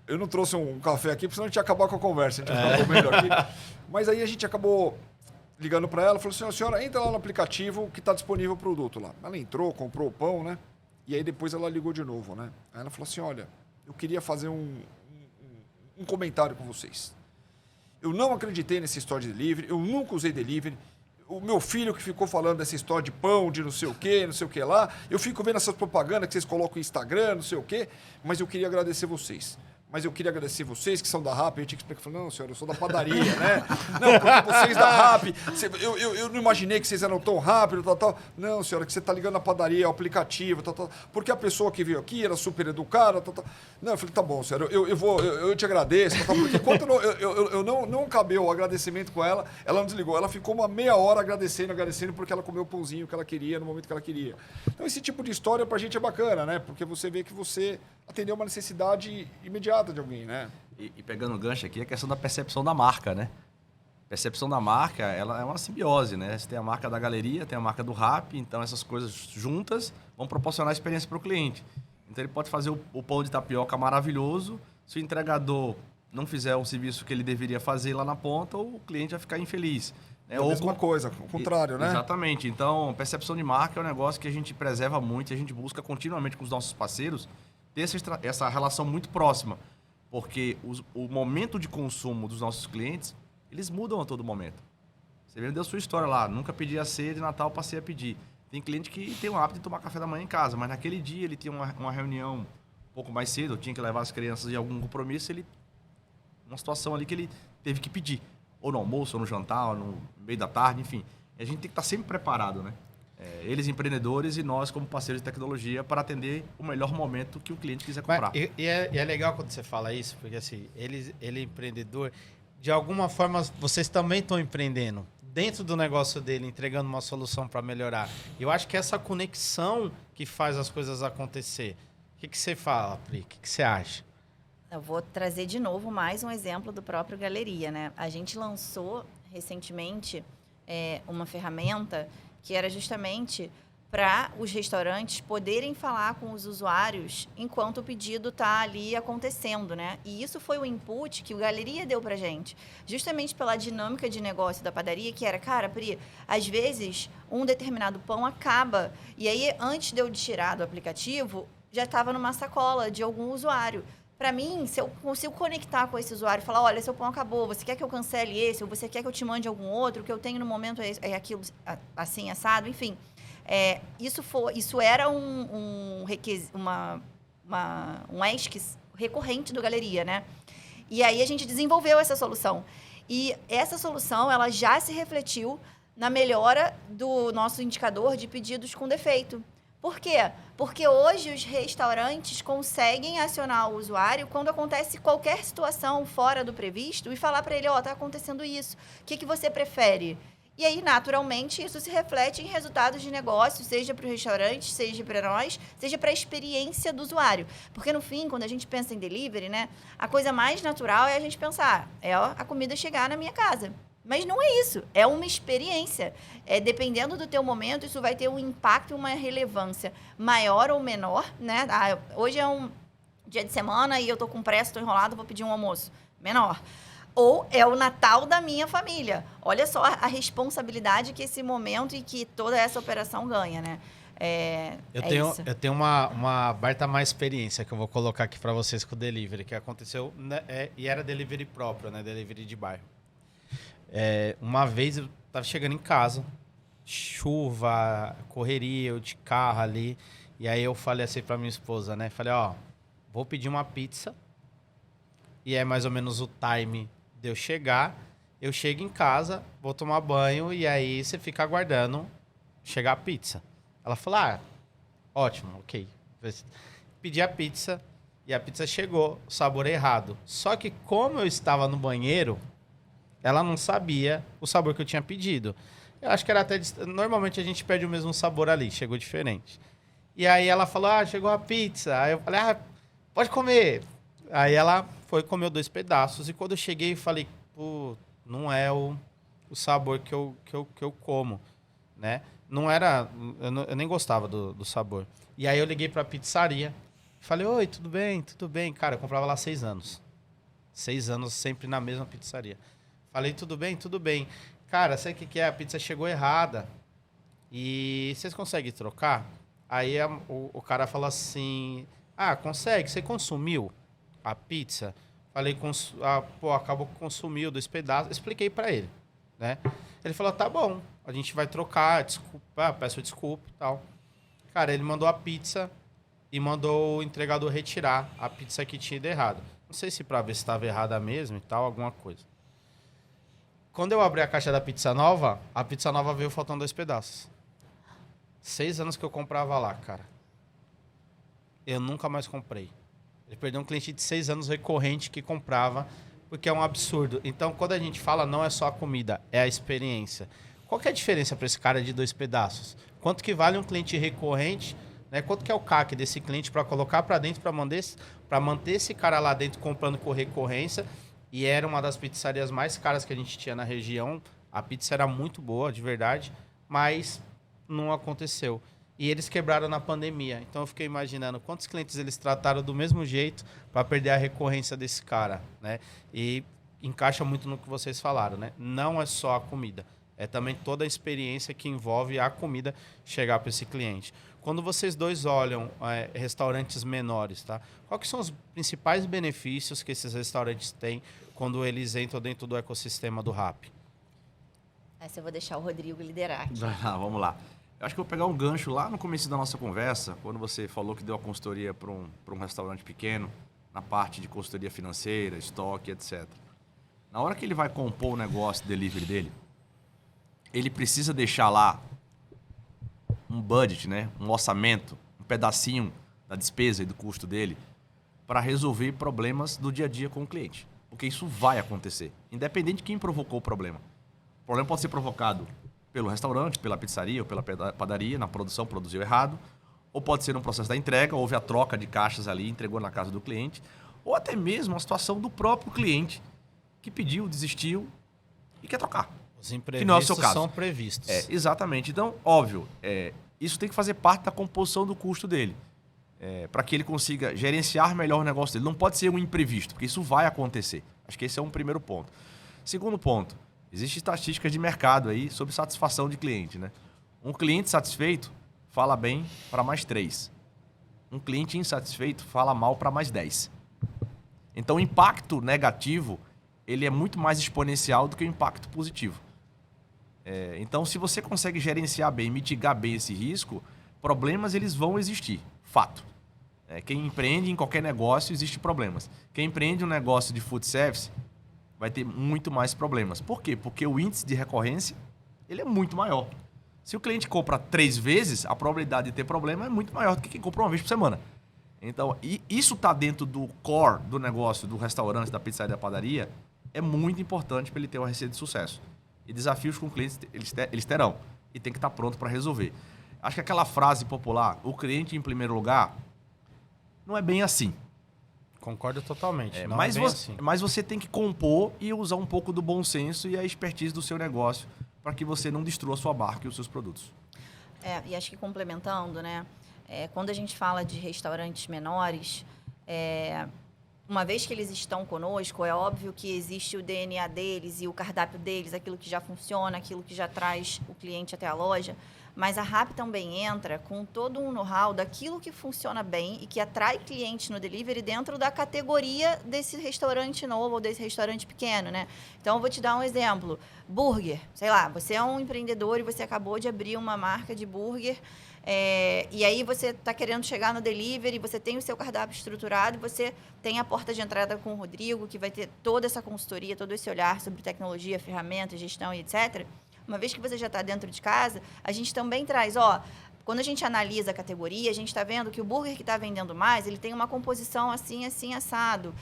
Eu não trouxe um café aqui, porque senão a gente ia acabar com a conversa. A gente ia ficar comendo aqui. Mas aí a gente acabou ligando para ela, falou assim, a senhora entra lá no aplicativo que está disponível o produto lá. Ela entrou, comprou o pão, né? E aí depois ela ligou de novo, né? Aí ela falou assim, olha, eu queria fazer um comentário com vocês. Eu não acreditei nessa história de delivery, eu nunca usei delivery. O meu filho que ficou falando dessa história de pão, de não sei o que lá. Eu fico vendo essas propagandas que vocês colocam no Instagram, não sei o quê. Mas eu queria agradecer vocês. mas eu queria agradecer vocês que são da RAP. Eu tinha que explicar, falei, não, senhor, eu sou da padaria, né? Não, porque vocês da RAP, eu não imaginei que vocês eram tão rápidos, tal. Não, senhora, que você tá ligando na padaria, o aplicativo, tal. Porque a pessoa que veio aqui era super educada, tal. Não, eu falei, tá bom, senhora, eu te agradeço, tal, porque enquanto eu não acabei o agradecimento com ela, ela não desligou. Ela ficou uma meia hora agradecendo, porque ela comeu o pãozinho que ela queria, no momento que ela queria. Então, esse tipo de história pra gente é bacana, né? Porque você vê que você atendeu uma necessidade imediata de alguém, né? E pegando o gancho aqui, a questão da percepção da marca, né? Percepção da marca, ela é uma simbiose, né? Você tem a marca da galeria, tem a marca do RAP, então essas coisas juntas vão proporcionar experiência para o cliente. Então ele pode fazer o pão de tapioca maravilhoso, se o entregador não fizer o serviço que ele deveria fazer lá na ponta, o cliente vai ficar infeliz. É a mesma coisa, o contrário, né? Exatamente. Então, percepção de marca é um negócio que a gente preserva muito e a gente busca continuamente com os nossos parceiros ter essa relação muito próxima. Porque o momento de consumo dos nossos clientes, eles mudam a todo momento. Você vendeu a sua história lá, nunca pedi a ceia de Natal, passei a pedir. Tem cliente que tem o hábito de tomar café da manhã em casa, mas naquele dia ele tinha uma reunião um pouco mais cedo, tinha que levar as crianças em algum compromisso, uma situação ali que ele teve que pedir. Ou no almoço, ou no jantar, ou no meio da tarde, enfim. E a gente tem que estar sempre preparado, né? Eles empreendedores e nós como parceiros de tecnologia para atender o melhor momento que o cliente quiser comprar. Mas, é legal quando você fala isso, porque assim, ele é empreendedor, de alguma forma vocês também estão empreendendo dentro do negócio dele, entregando uma solução para melhorar. Eu acho que essa conexão que faz as coisas acontecer. O que você fala, Pri? O que você acha? Eu vou trazer de novo mais um exemplo do próprio Galeria, né? A gente lançou recentemente uma ferramenta que era justamente para os restaurantes poderem falar com os usuários enquanto o pedido está ali acontecendo, né? E isso foi o input que o Galeria deu para gente, justamente pela dinâmica de negócio da padaria, que era, cara, Pri, às vezes um determinado pão acaba, e aí antes de eu tirar do aplicativo, já estava numa sacola de algum usuário. Para mim, se eu consigo conectar com esse usuário e falar, olha, seu pão acabou, você quer que eu cancele esse, ou você quer que eu te mande algum outro, o que eu tenho no momento é aquilo assim, assado, enfim. Isso era um ESC recorrente do Galeria, né? E aí a gente desenvolveu essa solução. E essa solução, ela já se refletiu na melhora do nosso indicador de pedidos com defeito. Por quê? Porque hoje os restaurantes conseguem acionar o usuário quando acontece qualquer situação fora do previsto e falar para ele, tá acontecendo isso, o que você prefere? E aí, naturalmente, isso se reflete em resultados de negócio, seja para o restaurante, seja para nós, seja para a experiência do usuário. Porque, no fim, quando a gente pensa em delivery, né, a coisa mais natural é a gente pensar, a comida chegar na minha casa. Mas não é isso, é uma experiência. Dependendo do teu momento, isso vai ter um impacto, uma relevância maior ou menor, né? Hoje é um dia de semana e eu tô com pressa, tô enrolado, vou pedir um almoço. Menor. Ou é o Natal da minha família. Olha só a responsabilidade que esse momento e que toda essa operação ganha, né? Eu tenho uma baita mais experiência que eu vou colocar aqui para vocês com o delivery, que aconteceu, né, e era delivery próprio, né? Delivery de bairro. Uma vez eu tava chegando em casa, chuva, correria, eu de carro ali, e aí eu falei assim pra minha esposa, né? Falei, vou pedir uma pizza, e é mais ou menos o time de eu chegar, eu chego em casa, vou tomar banho, e aí você fica aguardando chegar a pizza. Ela falou, ótimo, ok. Pedi a pizza, e a pizza chegou, sabor errado. Só que como eu estava no banheiro, ela não sabia o sabor que eu tinha pedido. Eu acho que era até... Normalmente a gente pede o mesmo sabor ali, chegou diferente. E aí ela falou, chegou a pizza. Aí eu falei, pode comer. Aí ela foi, comeu 2 pedaços. E quando eu cheguei, eu falei, não é o sabor que eu como, né? Não era... Eu nem gostava do sabor. E aí eu liguei pra pizzaria. Falei, oi, tudo bem? Tudo bem. Cara, eu comprava lá 6 anos. 6 anos sempre na mesma pizzaria. Falei, tudo bem? Tudo bem. Cara, sabe o que é? A pizza chegou errada. E vocês conseguem trocar? Aí o cara falou assim, consegue? Você consumiu a pizza? Falei, acabou que consumiu 2 pedaços. Expliquei pra ele, né? Ele falou, tá bom, a gente vai trocar, desculpa, peço desculpa e tal. Cara, ele mandou a pizza e mandou o entregador retirar a pizza que tinha ido errado. Não sei se para ver se estava errada mesmo e tal, alguma coisa. Quando eu abri a caixa da pizza nova, a pizza nova veio faltando 2 pedaços. 6 anos que eu comprava lá, cara. Eu nunca mais comprei. Ele perdeu um cliente de 6 anos recorrente que comprava, porque é um absurdo. Então, quando a gente fala, não é só a comida, é a experiência. Qual que é a diferença para esse cara de 2 pedaços? Quanto que vale um cliente recorrente, né? Quanto que é o CAC desse cliente para colocar para dentro, para manter esse cara lá dentro comprando com recorrência? E era uma das pizzarias mais caras que a gente tinha na região. A pizza era muito boa, de verdade, mas não aconteceu. E eles quebraram na pandemia. Então eu fiquei imaginando quantos clientes eles trataram do mesmo jeito para perder a recorrência desse cara, né? E encaixa muito no que vocês falaram, né? Não é só a comida, é também toda a experiência que envolve a comida chegar para esse cliente. Quando vocês dois olham restaurantes menores, tá? Quais são os principais benefícios que esses restaurantes têm quando eles entram dentro do ecossistema do Rappi? Essa eu vou deixar o Rodrigo liderar aqui. Vamos lá. Eu acho que eu vou pegar um gancho lá no começo da nossa conversa, quando você falou que deu a consultoria para um restaurante pequeno, na parte de consultoria financeira, estoque, etc. Na hora que ele vai compor o negócio delivery dele, ele precisa deixar lá um budget, né? Um orçamento, um pedacinho da despesa e do custo dele para resolver problemas do dia a dia com o cliente. Porque isso vai acontecer, independente de quem provocou o problema. O problema pode ser provocado pelo restaurante, pela pizzaria ou pela padaria, na produção, produziu errado. Ou pode ser um processo da entrega, houve a troca de caixas ali, entregou na casa do cliente. Ou até mesmo a situação do próprio cliente que pediu, desistiu e quer trocar. Os imprevistos que não é o seu caso. São previstos. Exatamente. Então, óbvio, isso tem que fazer parte da composição do custo dele. Para que ele consiga gerenciar melhor o negócio dele. Não pode ser um imprevisto, porque isso vai acontecer. Acho que esse é um primeiro ponto. Segundo ponto, existem estatísticas de mercado aí sobre satisfação de cliente, né? Um cliente satisfeito fala bem para mais 3. Um cliente insatisfeito fala mal para mais 10. Então, o impacto negativo ele é muito mais exponencial do que o impacto positivo. Então, se você consegue gerenciar bem, mitigar bem esse risco, problemas eles vão existir. Fato. Quem empreende em qualquer negócio, existem problemas. Quem empreende um negócio de food service vai ter muito mais problemas. Por quê? Porque o índice de recorrência ele é muito maior. Se o cliente compra 3 vezes, a probabilidade de ter problema é muito maior do que quem compra uma vez por semana. Então, isso está dentro do core do negócio, do restaurante, da pizzaria, da padaria, é muito importante para ele ter uma receita de sucesso. E desafios com clientes eles terão. E tem que estar pronto para resolver. Acho que aquela frase popular, o cliente em primeiro lugar, não é bem assim. Concordo totalmente. Mas você tem que compor e usar um pouco do bom senso e a expertise do seu negócio para que você não destrua a sua marca e os seus produtos. E acho que complementando, né? Quando a gente fala de restaurantes menores, uma vez que eles estão conosco, é óbvio que existe o DNA deles e o cardápio deles, aquilo que já funciona, aquilo que já traz o cliente até a loja. Mas a Rappi também entra com todo um know-how daquilo que funciona bem e que atrai clientes no delivery dentro da categoria desse restaurante novo ou desse restaurante pequeno, né? Então, eu vou te dar um exemplo. Burger. Sei lá, você é um empreendedor e você acabou de abrir uma marca de burger. E aí você está querendo chegar no delivery, você tem o seu cardápio estruturado e você tem a porta de entrada com o Rodrigo, que vai ter toda essa consultoria, todo esse olhar sobre tecnologia, ferramentas, gestão e etc. Uma vez que você já está dentro de casa, a gente também traz, quando a gente analisa a categoria, a gente está vendo que o burger que está vendendo mais, ele tem uma composição assim, assim, assado.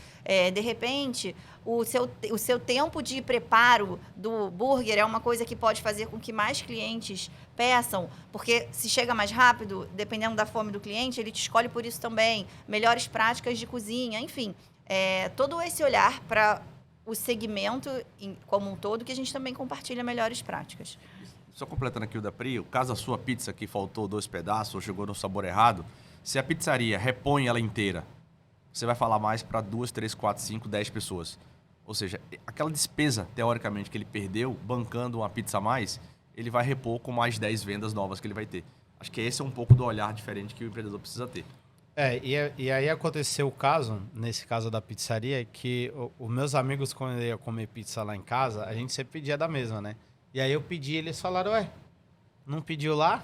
De repente, o seu tempo de preparo do burger é uma coisa que pode fazer com que mais clientes peçam, porque se chega mais rápido, dependendo da fome do cliente, ele te escolhe por isso também. Melhores práticas de cozinha, enfim. Todo esse olhar para o segmento como um todo, que a gente também compartilha melhores práticas. Só completando aqui o da Pri, o caso da sua pizza que faltou 2 pedaços ou chegou no sabor errado, se a pizzaria repõe ela inteira, você vai falar mais para 2, 3, 4, 5, 10 pessoas. Ou seja, aquela despesa, teoricamente, que ele perdeu bancando uma pizza a mais, ele vai repor com mais 10 vendas novas que ele vai ter. Acho que esse é um pouco do olhar diferente que o empreendedor precisa ter. E aí aconteceu o caso, nesse caso da pizzaria, que os meus amigos, quando eu ia comer pizza lá em casa, a gente sempre pedia da mesma, né? E aí eu pedi, eles falaram, não pediu lá?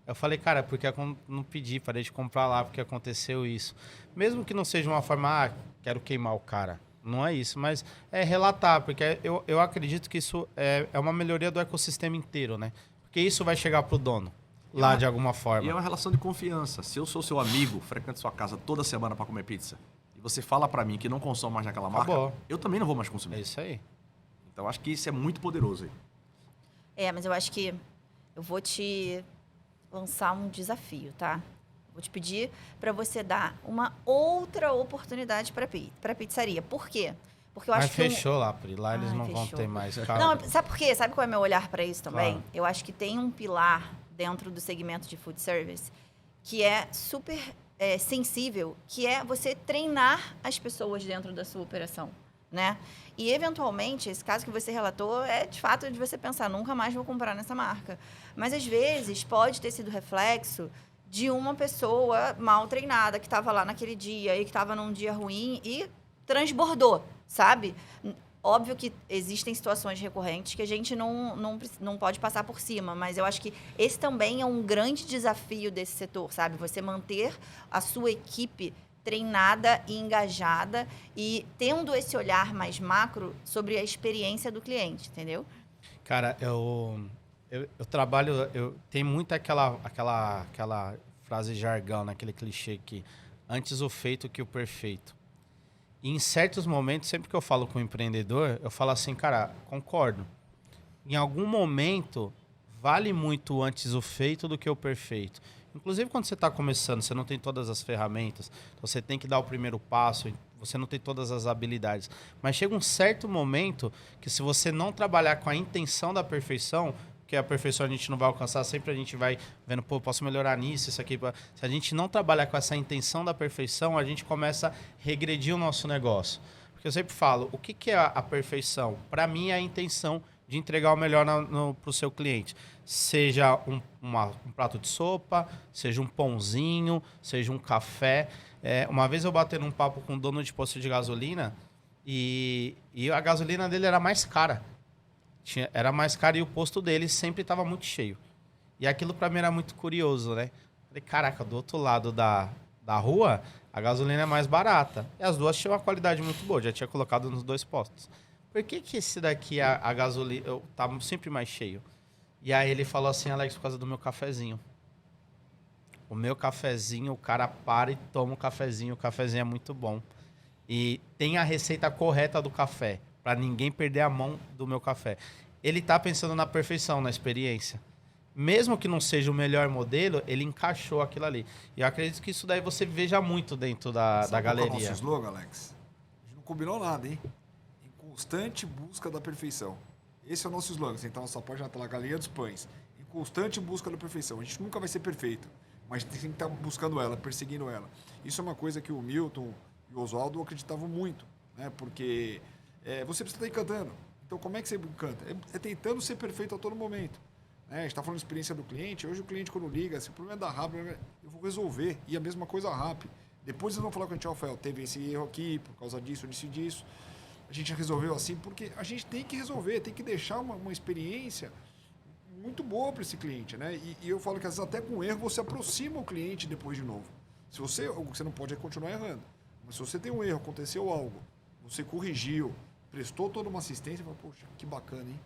Eu falei, cara, porque eu não pedi, parei de comprar lá porque aconteceu isso. Mesmo que não seja uma forma, quero queimar o cara. Não é isso, mas é relatar, porque eu acredito que isso é uma melhoria do ecossistema inteiro, né? Porque isso vai chegar pro dono, lá de alguma forma. E é uma relação de confiança. Se eu sou seu amigo, frequento sua casa toda semana para comer pizza, e você fala para mim que não consome mais naquela marca, eu também não vou mais consumir. É isso aí. Então, acho que isso é muito poderoso aí. Mas eu acho que eu vou te lançar um desafio, tá? Vou te pedir para você dar uma outra oportunidade para pizzaria. Por quê? Porque eu acho que fechou lá, Pri. Lá eles não vão ter mais carro. Não, sabe por quê? Sabe qual é o meu olhar para isso também? Claro. Eu acho que tem um pilar dentro do segmento de food service que é super sensível, que é você treinar as pessoas dentro da sua operação, né? E, eventualmente, esse caso que você relatou é, de fato, de você pensar, nunca mais vou comprar nessa marca. Mas, às vezes, pode ter sido reflexo de uma pessoa mal treinada que estava lá naquele dia e que estava num dia ruim e transbordou, sabe? Óbvio que existem situações recorrentes que a gente não pode passar por cima, mas eu acho que esse também é um grande desafio desse setor, sabe? Você manter a sua equipe treinada e engajada e tendo esse olhar mais macro sobre a experiência do cliente, entendeu? Cara, eu trabalho, tem muito aquela frase jargão, naquele clichê que antes o feito que o perfeito. E em certos momentos, sempre que eu falo com o empreendedor, eu falo assim, cara, concordo. Em algum momento, vale muito antes o feito do que o perfeito. Inclusive, quando você está começando, você não tem todas as ferramentas, então você tem que dar o primeiro passo, você não tem todas as habilidades. Mas chega um certo momento que se você não trabalhar com a intenção da perfeição, porque a perfeição a gente não vai alcançar, sempre a gente vai vendo, pô, posso melhorar nisso, isso aqui. Se a gente não trabalhar com essa intenção da perfeição, a gente começa a regredir o nosso negócio. Porque eu sempre falo, o que é a perfeição? Para mim, é a intenção de entregar o melhor para o seu cliente. Seja um prato de sopa, seja um pãozinho, seja um café. Uma vez eu bati num papo com um dono de posto de gasolina e a gasolina dele era mais cara. Era mais caro e o posto dele sempre estava muito cheio. E aquilo para mim era muito curioso, né? Falei, caraca, do outro lado da rua, a gasolina é mais barata. E as duas tinham uma qualidade muito boa, já tinha colocado nos dois postos. Por que esse daqui, a gasolina, tá sempre mais cheio? E aí ele falou assim, Alex, por causa do meu cafezinho. O meu cafezinho, o cara para e toma o cafezinho é muito bom. E tem a receita correta do café, para ninguém perder a mão do meu café. Ele tá pensando na perfeição, na experiência. Mesmo que não seja o melhor modelo, ele encaixou aquilo ali. E eu acredito que isso daí você veja muito dentro da galeria. Qual é o nosso slogan, Alex? A gente não combinou nada, hein? Constante busca da perfeição. Esse é o nosso slogan. Você entra na nossa página, tá lá, Galeria dos Pães. Em constante busca da perfeição. A gente nunca vai ser perfeito, mas tem que estar buscando ela, perseguindo ela. Isso é uma coisa que o Milton e o Oswaldo acreditavam muito, né? Porque você precisa estar encantando. Então, como é que você encanta? É tentando ser perfeito a todo momento. A gente está falando de experiência do cliente. Hoje, o cliente, quando liga, se o problema é da RAP, eu vou resolver. E a mesma coisa a RAP. Depois, eles vão falar com a gente, Rafael, teve esse erro aqui, por causa disso, disso. A gente resolveu assim, porque a gente tem que resolver, tem que deixar uma experiência muito boa para esse cliente, né? E eu falo que às vezes até com erro você aproxima o cliente depois de novo. Se você, o que você não pode é continuar errando. Mas se você tem um erro, aconteceu algo, você corrigiu, prestou toda uma assistência, fala, poxa, que bacana, hein?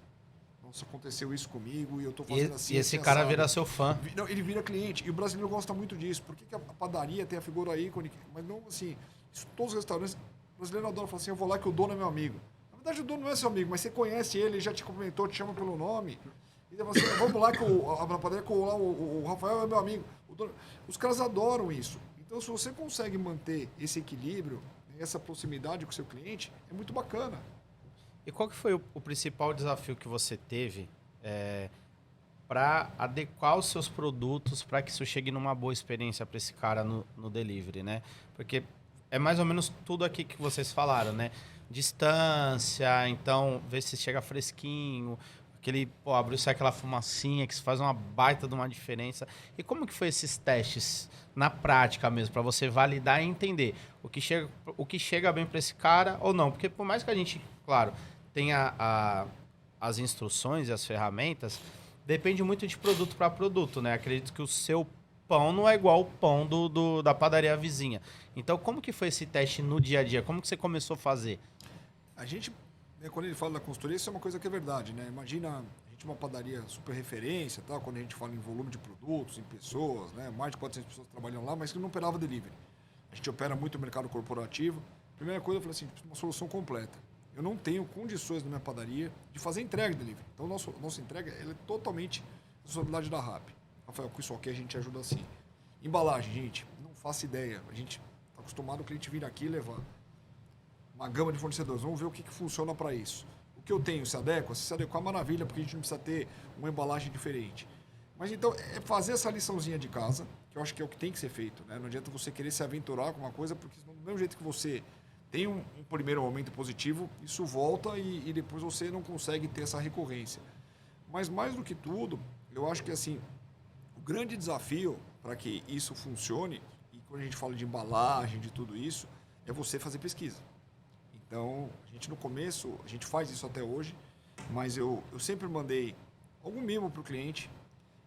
Nossa, aconteceu isso comigo e eu tô fazendo assim. E esse cara vira seu fã. Não, ele vira cliente. E o brasileiro gosta muito disso. Por que a padaria tem a figura ícone? Mas não assim, isso, todos os restaurantes... O brasileiro adora falar assim, eu vou lá que o dono é meu amigo. Na verdade, o dono não é seu amigo, mas você conhece ele já te cumprimentou, te chama pelo nome. E você fala assim, vamos lá que na padaria que o Rafael é meu amigo. Os caras adoram isso. Então, se você consegue manter esse equilíbrio, essa proximidade com o seu cliente, é muito bacana. E qual que foi o principal desafio que você teve para adequar os seus produtos para que isso chegue numa boa experiência para esse cara no delivery, né? Porque é mais ou menos tudo aqui que vocês falaram, né? Distância, então, ver se chega fresquinho, abriu sai aquela fumacinha que faz uma baita de uma diferença. E como que foi esses testes na prática mesmo, para você validar e entender o que chega bem para esse cara ou não? Porque por mais que a gente, claro, tenha as instruções e as ferramentas, depende muito de produto para produto, né? Acredito que o seu pão não é igual o pão da padaria vizinha. Então, como que foi esse teste no dia a dia? Como que você começou a fazer? A gente, né, quando ele fala da consultoria, isso é uma coisa que é verdade, né? Imagina a gente uma padaria super referência, tá? Quando a gente fala em volume de produtos, em pessoas, né? Mais de 400 pessoas trabalham lá, mas que não operava delivery. A gente opera muito o mercado corporativo. Primeira coisa, eu falei assim, uma solução completa. Eu não tenho condições na minha padaria de fazer entrega de delivery. Então, nossa entrega ela é totalmente responsabilidade da RAP. Rafael, com isso aqui a gente ajuda assim. Embalagem, gente, não faço ideia. A gente está acostumado o cliente vir aqui e levar uma gama de fornecedores. Vamos ver o que funciona para isso. O que eu tenho se adequa? Se adequar, maravilha, porque a gente não precisa ter uma embalagem diferente. Mas então, é fazer essa liçãozinha de casa, que eu acho que é o que tem que ser feito. Né? Não adianta você querer se aventurar com uma coisa, porque do mesmo jeito que você tem um primeiro momento positivo, isso volta e depois você não consegue ter essa recorrência. Mas mais do que tudo, eu acho que assim, o grande desafio para que isso funcione, e quando a gente fala de embalagem, de tudo isso, é você fazer pesquisa. Então, a gente no começo, a gente faz isso até hoje, mas eu sempre mandei algum mimo para o cliente,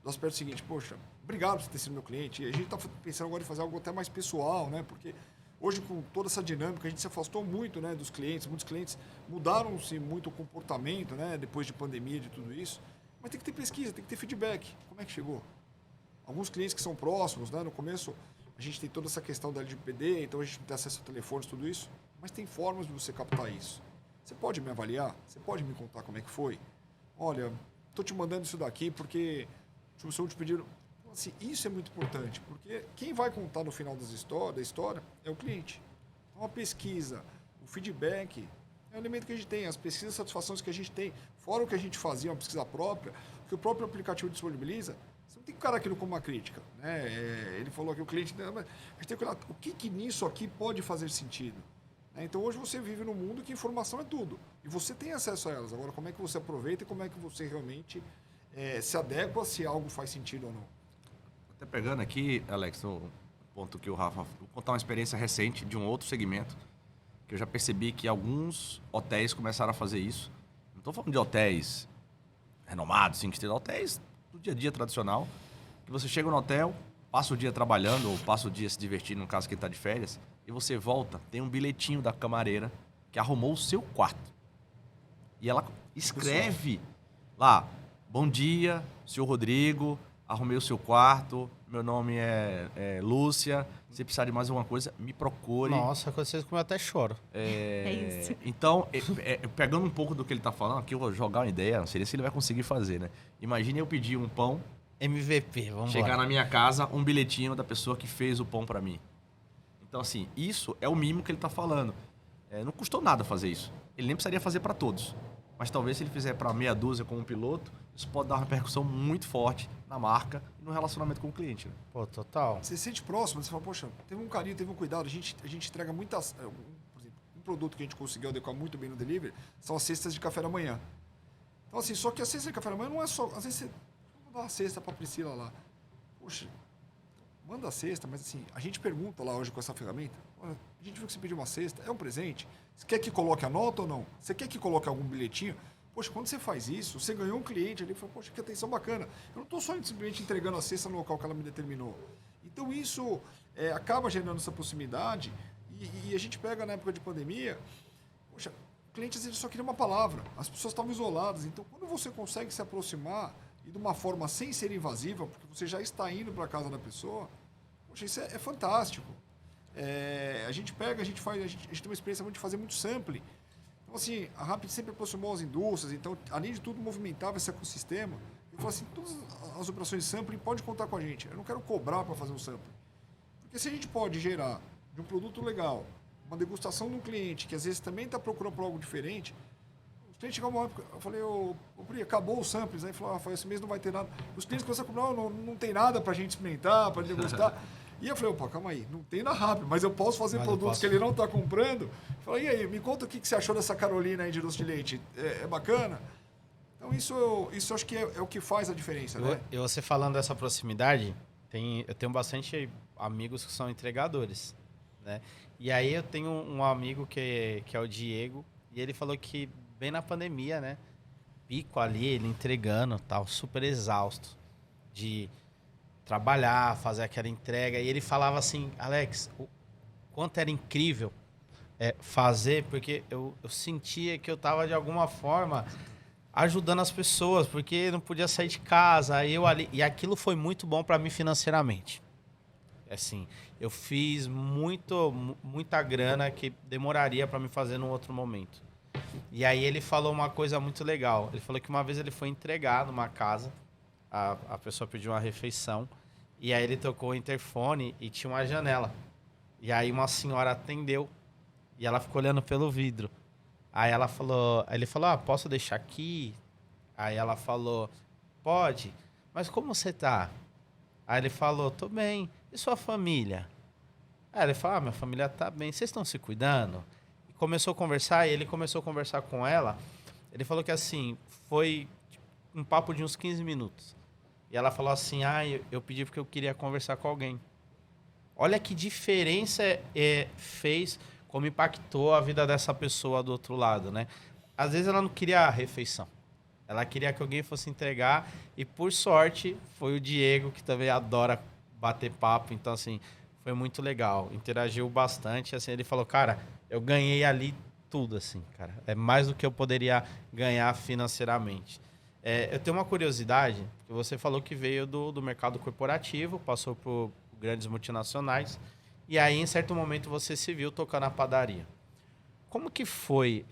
do aspecto seguinte, poxa, obrigado por ter sido meu cliente. E a gente está pensando agora em fazer algo até mais pessoal, né? Porque hoje, com toda essa dinâmica, a gente se afastou muito, né, dos clientes. Muitos clientes mudaram-se muito o comportamento, né, depois de pandemia, de tudo isso. Mas tem que ter pesquisa, tem que ter feedback. Como é que chegou? Alguns clientes que são próximos, né? No começo, a gente tem toda essa questão da LGPD, então a gente não tem acesso a telefones, tudo isso. Mas tem formas de você captar isso. Você pode me avaliar? Você pode me contar como é que foi? Olha, estou te mandando isso daqui porque o seu último pedido... Assim, isso é muito importante, porque quem vai contar no final da história é o cliente. Então, a pesquisa, o feedback, é um elemento que a gente tem, as pesquisas de satisfações que a gente tem, fora o que a gente fazia, uma pesquisa própria, que o próprio aplicativo disponibiliza, você não tem que encarar aquilo como uma crítica. Né? Ele falou que o cliente... Mas a gente tem que olhar o que nisso aqui pode fazer sentido. Né? Então, hoje você vive num mundo que informação é tudo. E você tem acesso a elas. Agora, como é que você aproveita e como é que você realmente se adequa se algo faz sentido ou não. Até pegando aqui, Alex, no ponto que o Rafa... Vou contar uma experiência recente de um outro segmento, que eu já percebi que alguns hotéis começaram a fazer isso. Não estou falando de hotéis renomados, 5 estrelas, hotéis do dia a dia tradicional, que você chega no hotel, passa o dia trabalhando, ou passa o dia se divertindo, no caso que está de férias, e você volta, tem um bilhetinho da camareira que arrumou o seu quarto. E ela escreve lá, bom dia, senhor Rodrigo, arrumei o seu quarto, meu nome é Lúcia, se precisar de mais alguma coisa, me procure. Nossa, aconteceu isso comigo, eu até choro. É isso. Então, pegando um pouco do que ele está falando, aqui eu vou jogar uma ideia, não sei se ele vai conseguir fazer, né? Imagine eu pedir um pão, MVP, vamos chegar embora. na minha casa, um bilhetinho da pessoa que fez o pão para mim. Então, assim, isso é o mínimo que ele está falando. Não custou nada fazer isso. Ele nem precisaria fazer para todos. Mas talvez se ele fizer para meia dúzia como um piloto, isso pode dar uma repercussão muito forte na marca e no relacionamento com o cliente. Né? Pô, total. Você se sente próximo, você fala, poxa, teve um carinho, teve um cuidado. A gente entrega muitas... Por exemplo, um produto que a gente conseguiu adequar muito bem no delivery são as cestas de café da manhã. Então, assim, só que a cesta de café da manhã não é só... Às vezes você manda uma cesta para a Priscila lá. Poxa, manda a cesta, mas assim, a gente pergunta lá hoje com essa ferramenta, olha, a gente viu que você pediu uma cesta, é um presente? Você quer que coloque a nota ou não? Você quer que coloque algum bilhetinho? Poxa, quando você faz isso, você ganhou um cliente ali, falou, poxa, que atenção bacana. Eu não estou só simplesmente entregando a cesta no local que ela me determinou. Então isso acaba gerando essa proximidade e a gente pega na época de pandemia, poxa, clientes eles só queriam uma palavra, as pessoas estavam isoladas, então quando você consegue se aproximar e de uma forma sem ser invasiva, porque você já está indo para a casa da pessoa, poxa, isso é fantástico. A gente pega, a gente tem uma experiência muito de fazer muito sampling. Então, assim, a Rappi sempre aproximou as indústrias, então, além de tudo, movimentava esse ecossistema. Eu falo assim, todas as operações de sampling pode contar com a gente. Eu não quero cobrar para fazer um sampling. Porque se a gente pode gerar de um produto legal, uma degustação de um cliente, que às vezes também está procurando por algo diferente, os clientes chegam uma época, eu falei, Pri, acabou os samples. Aí ele falou, Rafael, esse mês não vai ter nada. Os clientes começam a cobrar, não tem nada para a gente experimentar, para degustar. E eu falei, opa, calma aí, não tem na Rappi, mas eu posso fazer produtos que ele não está comprando. Eu falei, e aí, me conta o que você achou dessa Carolina aí de doce de leite? É bacana? Então isso acho que é o que faz a diferença, né? E você falando dessa proximidade, eu tenho bastante amigos que são entregadores, né? E aí eu tenho um amigo que é o Diego, e ele falou que bem na pandemia, né? pico ali, ele entregando, tal, super exausto de trabalhar, fazer aquela entrega. E ele falava assim, Alex, o quanto era incrível fazer, porque eu sentia que eu estava, de alguma forma, ajudando as pessoas, porque não podia sair de casa. Aí eu ali, e aquilo foi muito bom para mim financeiramente. Assim, eu fiz muita grana que demoraria para me fazer num outro momento. E aí ele falou uma coisa muito legal. Ele falou que uma vez ele foi entregar numa casa, a pessoa pediu uma refeição, e aí ele tocou o interfone e tinha uma janela. E aí uma senhora atendeu e ela ficou olhando pelo vidro. Aí ele falou, posso deixar aqui? Aí ela falou, pode, mas como você tá? Aí ele falou, tô bem. E sua família? Aí ele falou, minha família tá bem. Vocês estão se cuidando? E começou a conversar, e ele começou a conversar com ela. Ele falou que assim, foi um papo de uns 15 minutos. E ela falou assim, eu pedi porque eu queria conversar com alguém. Olha que diferença fez, como impactou a vida dessa pessoa do outro lado, né? Às vezes ela não queria a refeição. Ela queria que alguém fosse entregar. E por sorte, foi o Diego, que também adora bater papo. Então, assim, foi muito legal. Interagiu bastante. Assim, ele falou, cara, eu ganhei ali tudo, assim, cara. É mais do que eu poderia ganhar financeiramente. Eu tenho uma curiosidade, que você falou que veio do mercado corporativo, passou por grandes multinacionais, e aí, em certo momento, você se viu tocando a padaria. Como que foi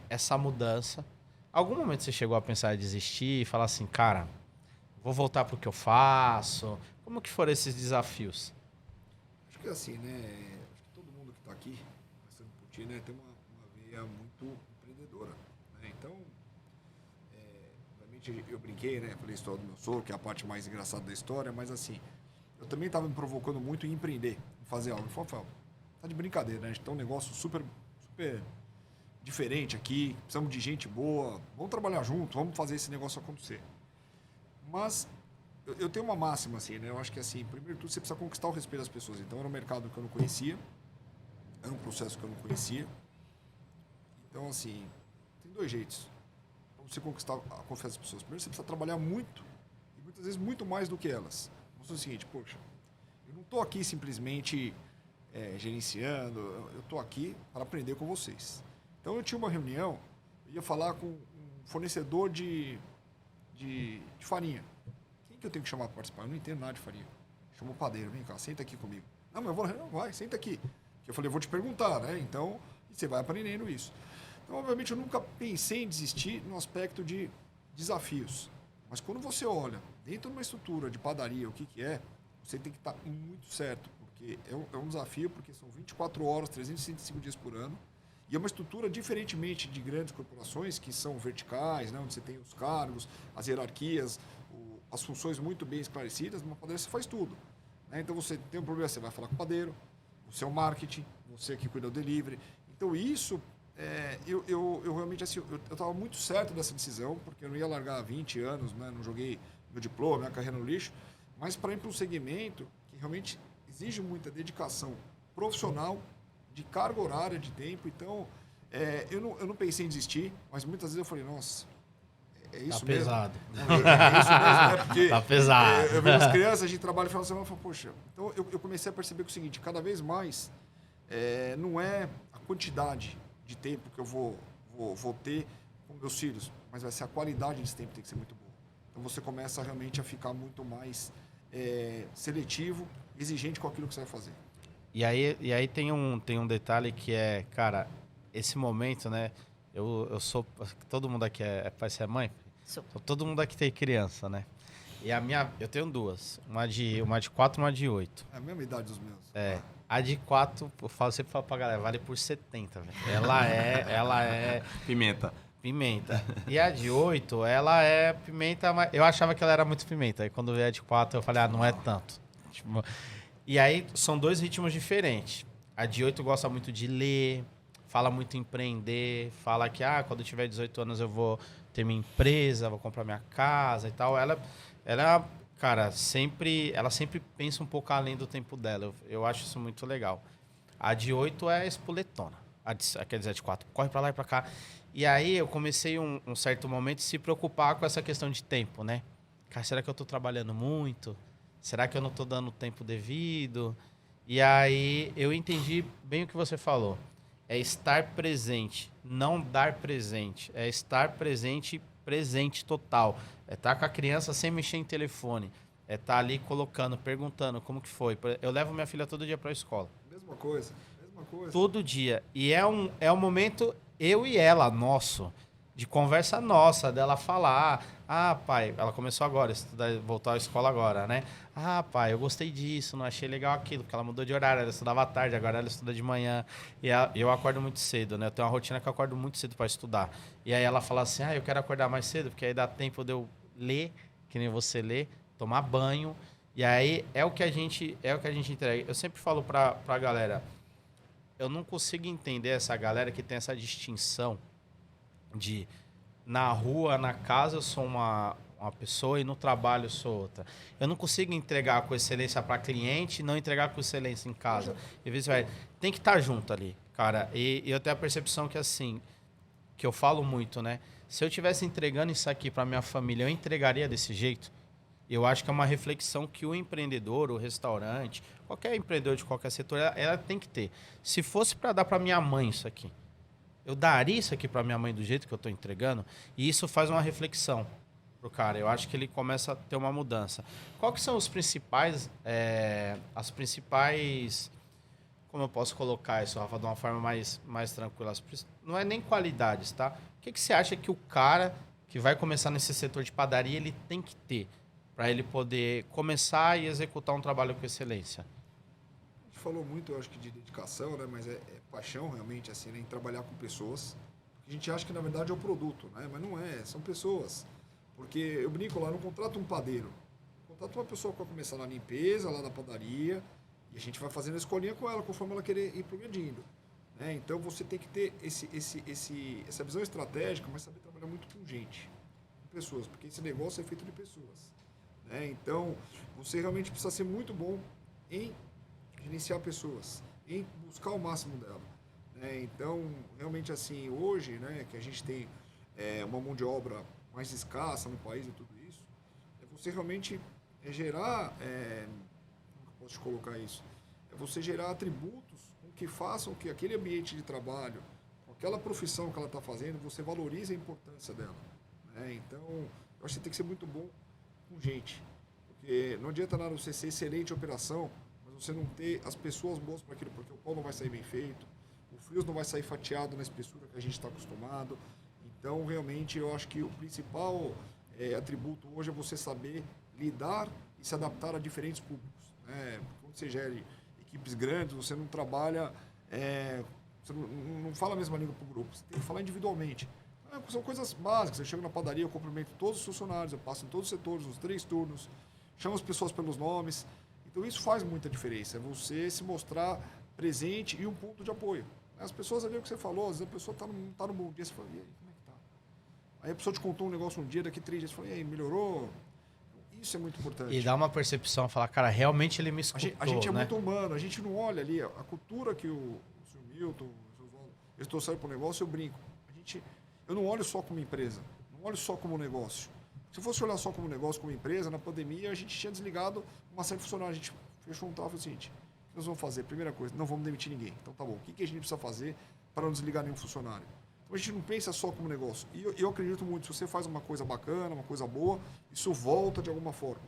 essa mudança? Algum momento você chegou a pensar em desistir e falar assim, cara, vou voltar para o que eu faço? Como que foram esses desafios? Acho que assim, né? Acho que todo mundo que está aqui, passando por ti, né, tem uma veia muito empreendedora. Né? Então, obviamente eu brinquei, né? Falei a história do meu sogro, que é a parte mais engraçada da história, mas assim, eu também estava me provocando muito em empreender, em fazer algo. Eu falei, Rafael, tá de brincadeira, né? A gente tem um negócio super diferente aqui, precisamos de gente boa, vamos trabalhar junto, vamos fazer esse negócio acontecer. Mas eu tenho uma máxima, assim, né? Eu acho que, assim, primeiro de tudo, você precisa conquistar o respeito das pessoas. Então, era um mercado que eu não conhecia, era um processo que eu não conhecia. Então, assim, tem dois jeitos para você conquistar a confiança das pessoas. Primeiro, você precisa trabalhar muito, e muitas vezes muito mais do que elas. Então, é o seguinte, poxa, eu não estou aqui simplesmente gerenciando, eu estou aqui para aprender com vocês. Então, eu tinha uma reunião, eu ia falar com um fornecedor de farinha. Quem que eu tenho que chamar para participar? Eu não entendo nada de farinha. Chama o padeiro, vem cá, senta aqui comigo. Não, mas eu vou... Não, vai, senta aqui. Eu falei, eu vou te perguntar, né? Então, você vai aprendendo isso. Então, obviamente, eu nunca pensei em desistir no aspecto de desafios. Mas quando você olha dentro de uma estrutura de padaria, o que é, você tem que estar muito certo. Porque é um desafio, porque são 24 horas, 365 dias por ano. E é uma estrutura, diferentemente de grandes corporações, que são verticais, né, onde você tem os cargos, as hierarquias, as funções muito bem esclarecidas. Numa padaria você faz tudo. Né? Então, você tem um problema, você vai falar com o padeiro, o seu marketing, você que cuida do delivery. Então, isso, eu realmente, assim, eu estava muito certo dessa decisão, porque eu não ia largar 20 anos, né, não joguei meu diploma, minha carreira no lixo, mas para ir para um segmento que realmente exige muita dedicação profissional, de carga horária, de tempo. Então, eu não pensei em desistir, mas muitas vezes eu falei, nossa, é isso tá mesmo. Pesado. É isso mesmo, né? Porque tá pesado. Eu vejo as crianças, a gente trabalha no final de semana e falo, poxa, então eu comecei a perceber que é o seguinte, cada vez mais não é a quantidade de tempo que eu vou ter com meus filhos, mas vai ser a qualidade desse tempo que tem que ser muito boa. Então você começa realmente a ficar muito mais seletivo, exigente com aquilo que você vai fazer. E aí tem um detalhe que é, cara, esse momento, né? Eu sou... Todo mundo aqui é pai e é mãe? Todo mundo aqui tem criança, né? E eu tenho duas. Uma de 4 e uma de 8. É a mesma idade dos meus. A de 4, eu sempre falo pra galera, vale por 70, velho. Ela é... Pimenta. E a de 8, ela é pimenta, mas eu achava que ela era muito pimenta. Aí quando veio a de 4, eu falei, não é tanto. Tipo... E aí, são dois ritmos diferentes. A de 8 gosta muito de ler, fala muito em empreender, fala que, quando eu tiver 18 anos eu vou ter minha empresa, vou comprar minha casa e tal. Ela cara, ela sempre pensa um pouco além do tempo dela. Eu acho isso muito legal. A de 8 é espoletona. Quer dizer, de 4. Corre para lá e para cá. E aí eu comecei um certo momento a se preocupar com essa questão de tempo, né? Cara, será que eu estou trabalhando muito? Será que eu não estou dando o tempo devido? E aí eu entendi bem o que você falou. É estar presente, não dar presente. É estar presente, presente total. É estar com a criança sem mexer em telefone. É estar ali colocando, perguntando como que foi. Eu levo minha filha todo dia para a escola. Mesma coisa. Todo dia. E é um momento, eu e ela, nosso, de conversa nossa, dela falar. Ah, pai, ela começou agora, voltou à escola agora, né? Ah, pai, eu gostei disso, não achei legal aquilo, porque ela mudou de horário, ela estudava à tarde, agora ela estuda de manhã. E eu acordo muito cedo, né? Eu tenho uma rotina que eu acordo muito cedo para estudar. E aí ela fala assim, eu quero acordar mais cedo, porque aí dá tempo de eu ler, que nem você lê, tomar banho. E aí é o que a gente entrega. Eu sempre falo pra galera, eu não consigo entender essa galera que tem essa distinção de na rua, na casa eu sou uma pessoa e no trabalho eu sou outra. Eu não consigo entregar com excelência para cliente e não entregar com excelência em casa. E vice-versa. Tem que estar junto ali, cara. E eu tenho a percepção que assim, que eu falo muito, né? Se eu estivesse entregando isso aqui para minha família, eu entregaria desse jeito? Eu acho que é uma reflexão que o empreendedor, o restaurante, qualquer empreendedor de qualquer setor, ela tem que ter. Se fosse para dar para minha mãe isso aqui, eu daria isso aqui para minha mãe do jeito que eu estou entregando? E isso faz uma reflexão pro cara. Eu acho que ele começa a ter uma mudança. Qual que são os principais, as principais, como eu posso colocar isso, Rafa, de uma forma mais tranquila? Não é nem qualidades, tá? O que você acha que o cara que vai começar nesse setor de padaria, ele tem que ter para ele poder começar e executar um trabalho com excelência? A gente falou muito, eu acho que de dedicação, né? Mas é paixão realmente, assim, né? Em trabalhar com pessoas. A gente acha que na verdade é o produto, né? Mas não é, são pessoas. Porque eu brinco lá, não contrato um padeiro. Contrato uma pessoa que vai começar na limpeza, lá na padaria, e a gente vai fazendo a escolinha com ela, conforme ela querer ir progredindo. Né? Então você tem que ter essa visão estratégica, mas saber trabalhar muito com gente, com pessoas, porque esse negócio é feito de pessoas. Né? Então você realmente precisa ser muito bom em gerenciar pessoas, em buscar o máximo dela. Né? Então, realmente assim, hoje, né, que a gente tem uma mão de obra mais escassa no país e tudo isso, é você realmente gerar, como eu posso te colocar isso? É você gerar atributos que façam que aquele ambiente de trabalho, com aquela profissão que ela está fazendo, você valorize a importância dela. Né? Então, eu acho que você tem que ser muito bom com gente. Porque não adianta nada você ser excelente em operação, mas você não ter as pessoas boas para aquilo, porque o pão não vai sair bem feito, o frios não vai sair fatiado na espessura que a gente está acostumado. Então, realmente, eu acho que o principal atributo hoje é você saber lidar e se adaptar a diferentes públicos. Né? Quando você gere equipes grandes, você não trabalha, você não fala a mesma língua para o grupo, você tem que falar individualmente. São coisas básicas, eu chego na padaria, eu cumprimento todos os funcionários, eu passo em todos os setores, nos 3 turnos, chamo as pessoas pelos nomes. Então, isso faz muita diferença, é você se mostrar presente e um ponto de apoio. As pessoas ali, o que você falou, às vezes a pessoa não está no bom dia, você fala, e aí, como é que tá? Aí a pessoa te contou um negócio um dia, daqui 3 dias, você fala, e aí, melhorou? Isso é muito importante. E dá uma percepção, falar, cara, realmente ele me escutou, a gente é né? muito humano, a gente não olha ali, a cultura que o Sr. Milton, o Sr. Oswaldo, eles trouxeram para o negócio, eu brinco. Eu não olho só como empresa, não olho só como negócio. Se fosse olhar só como negócio, como empresa, na pandemia, a gente tinha desligado uma série de funcionários, a gente fechou um tal e falou o seguinte, o que nós vamos fazer? Primeira coisa, não vamos demitir ninguém. Então tá bom, o que a gente precisa fazer para não desligar nenhum funcionário? Então a gente não pensa só como negócio. E eu acredito muito, se você faz uma coisa bacana, uma coisa boa, isso volta de alguma forma.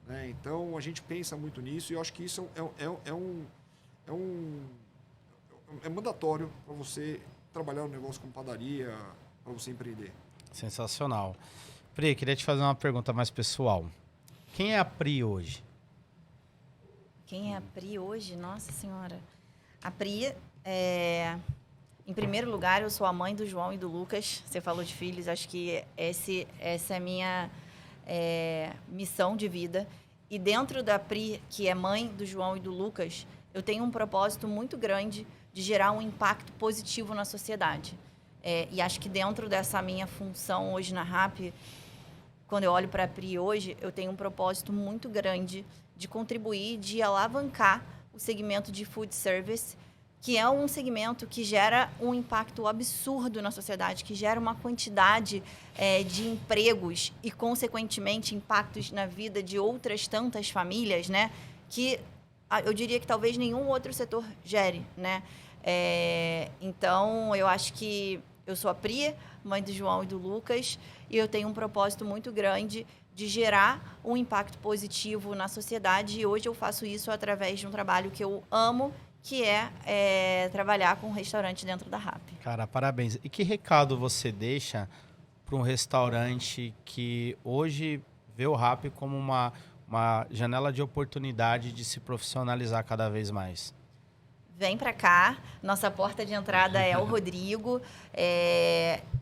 Né? Então a gente pensa muito nisso e eu acho que isso é mandatório para você trabalhar no negócio como padaria, para você empreender. Sensacional. Pri, queria te fazer uma pergunta mais pessoal. Quem é a Pri hoje? Quem é a Pri hoje? Nossa Senhora. A Pri, em primeiro lugar, eu sou a mãe do João e do Lucas. Você falou de filhos, acho que essa é a minha missão de vida. E dentro da Pri, que é mãe do João e do Lucas, eu tenho um propósito muito grande de gerar um impacto positivo na sociedade. E acho que dentro dessa minha função hoje na RAP, quando eu olho para a Pri hoje, eu tenho um propósito muito grande de contribuir, de alavancar o segmento de food service, que é um segmento que gera um impacto absurdo na sociedade, que gera uma quantidade de empregos e, consequentemente, impactos na vida de outras tantas famílias, né? Que eu diria que talvez nenhum outro setor gere, né? Então, eu acho que eu sou a Pri, mãe do João e do Lucas, e eu tenho um propósito muito grande de gerar um impacto positivo na sociedade, e hoje eu faço isso através de um trabalho que eu amo, que é trabalhar com um restaurante dentro da RAP. Cara, parabéns. E que recado você deixa para um restaurante que hoje vê o RAP como uma janela de oportunidade de se profissionalizar cada vez mais? Vem para cá, nossa porta de entrada é o Rodrigo,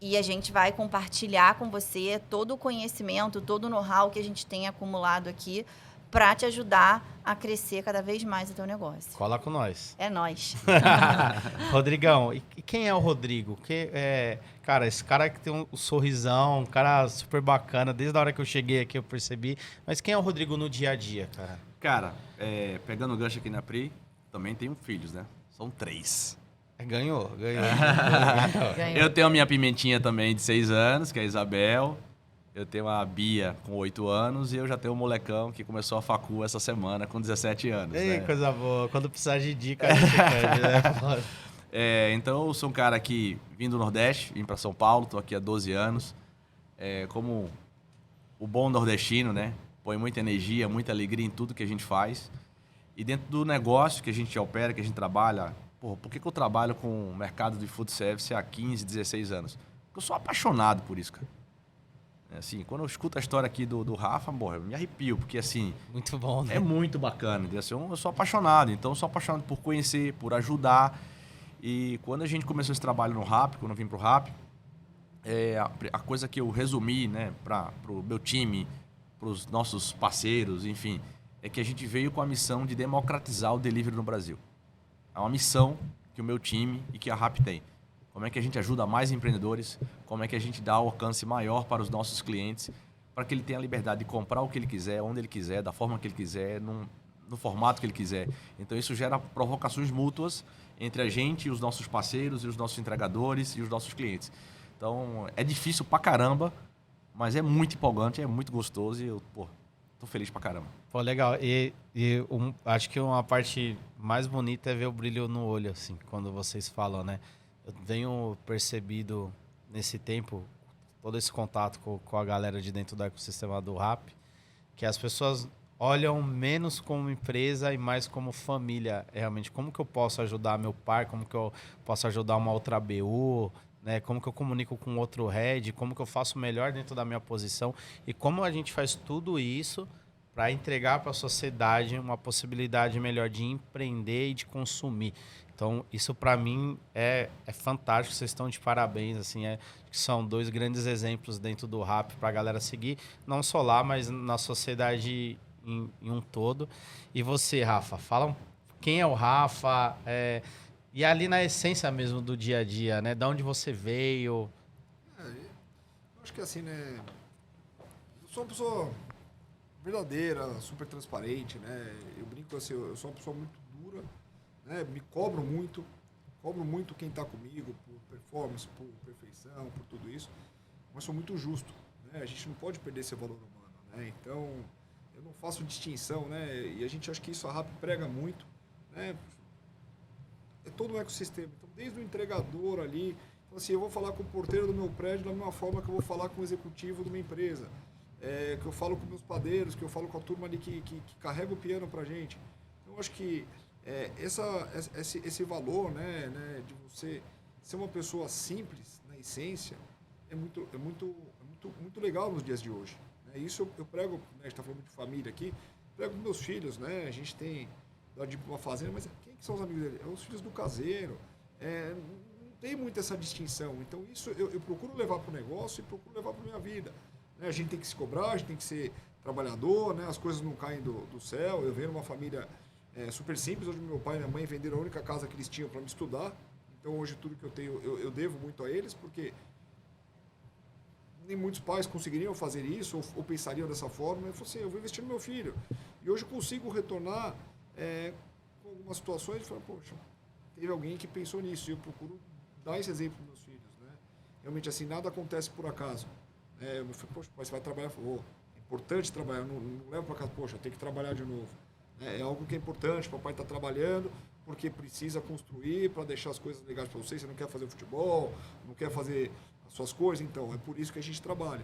e a gente vai compartilhar com você todo o conhecimento, todo o know-how que a gente tem acumulado aqui para te ajudar a crescer cada vez mais o teu negócio. Cola com nós. É nós. Rodrigão, e quem é o Rodrigo? Cara, esse cara que tem um sorrisão, um cara super bacana, desde a hora que eu cheguei aqui eu percebi. Mas quem é o Rodrigo no dia a dia, cara? Cara, pegando o gancho aqui na Pri, também tenho filhos, né? São 3. Ganhou. Ganhou. Eu tenho a minha pimentinha também de 6 anos, que é a Isabel. Eu tenho a Bia com 8 anos e eu já tenho um molecão que começou a facu essa semana com 17 anos. Ei, né? coisa boa. Quando precisar de dica, a gente pede, né? Então, eu sou um cara que vim do Nordeste, vim para São Paulo, estou aqui há 12 anos. Como o bom nordestino, né? Põe muita energia, muita alegria em tudo que a gente faz. E dentro do negócio que a gente opera, que a gente trabalha... por que eu trabalho com o mercado de food service há 15, 16 anos? Porque eu sou apaixonado por isso, cara. Assim, quando eu escuto a história aqui do Rafa, eu me arrepio, porque assim... Muito bom, né? É muito bacana. Assim, eu sou apaixonado, então eu sou apaixonado por conhecer, por ajudar. E quando a gente começou esse trabalho no RAP, quando eu vim pro RAP, a coisa que eu resumi, né, pro meu time, pros nossos parceiros, enfim, é que a gente veio com a missão de democratizar o delivery no Brasil. É uma missão que o meu time e que a RAP tem. Como é que a gente ajuda mais empreendedores, como é que a gente dá alcance maior para os nossos clientes, para que ele tenha a liberdade de comprar o que ele quiser, onde ele quiser, da forma que ele quiser, no formato que ele quiser. Então isso gera provocações mútuas entre a gente e os nossos parceiros, e os nossos entregadores e os nossos clientes. Então é difícil pra caramba, mas é muito empolgante, é muito gostoso e eu, tô feliz pra caramba. Pô, legal. Acho que uma parte mais bonita é ver o brilho no olho, assim, quando vocês falam, né? Eu tenho percebido nesse tempo, todo esse contato com a galera de dentro do ecossistema do RAP, que as pessoas olham menos como empresa e mais como família. Realmente, como que eu posso ajudar meu pai, como que eu posso ajudar uma outra BU, né? Como que eu comunico com outro head, como que eu faço melhor dentro da minha posição e como a gente faz tudo isso para entregar para a sociedade uma possibilidade melhor de empreender e de consumir. Então, isso para mim é fantástico, vocês estão de parabéns, assim, que são 2 grandes exemplos dentro do RAP para a galera seguir, não só lá, mas na sociedade em um todo. E você, Rafa, fala quem é o Rafa, e ali na essência mesmo do dia a dia, né? De onde você veio? Eu acho que assim, né, eu sou uma pessoa verdadeira, super transparente, né, eu brinco assim, eu sou uma pessoa muito dura, né? Me cobro muito quem está comigo por performance, por perfeição, por tudo isso, mas sou muito justo, né? A gente não pode perder esse valor humano, né? Então eu não faço distinção, né? E a gente acha que isso a RAP prega muito, né? É todo um ecossistema, então desde o entregador ali, então, assim, eu vou falar com o porteiro do meu prédio da mesma forma que eu vou falar com o executivo de uma empresa, que eu falo com meus padeiros, que eu falo com a turma ali que carrega o piano pra gente. Então eu acho que esse valor, né, de você ser uma pessoa simples na essência é muito legal nos dias de hoje, né? Isso eu prego, né, a gente está falando de família aqui, prego com meus filhos, né? A gente tem de uma fazenda, mas quem que são os amigos dele? Os filhos do caseiro. Não tem muito essa distinção. Então isso eu procuro levar para o negócio e procuro levar para a minha vida, né? A gente tem que se cobrar, a gente tem que ser trabalhador, né? As coisas não caem do céu. Eu venho numa família super simples, onde meu pai e minha mãe venderam a única casa que eles tinham para me estudar. Então hoje tudo que eu tenho, eu devo muito a eles, porque nem muitos pais conseguiriam fazer isso ou pensariam dessa forma. Eu falei assim, eu vou investir no meu filho. E hoje eu consigo retornar com algumas situações e falar, poxa, teve alguém que pensou nisso. E eu procuro dar esse exemplo para meus filhos, né? Realmente, assim, nada acontece por acaso. Eu falei, poxa, pai, você vai trabalhar? É importante trabalhar, não leva para casa, poxa, tem que trabalhar de novo. É algo que é importante, papai está trabalhando, porque precisa construir para deixar as coisas legais para você não quer fazer futebol, não quer fazer as suas coisas, então, é por isso que a gente trabalha.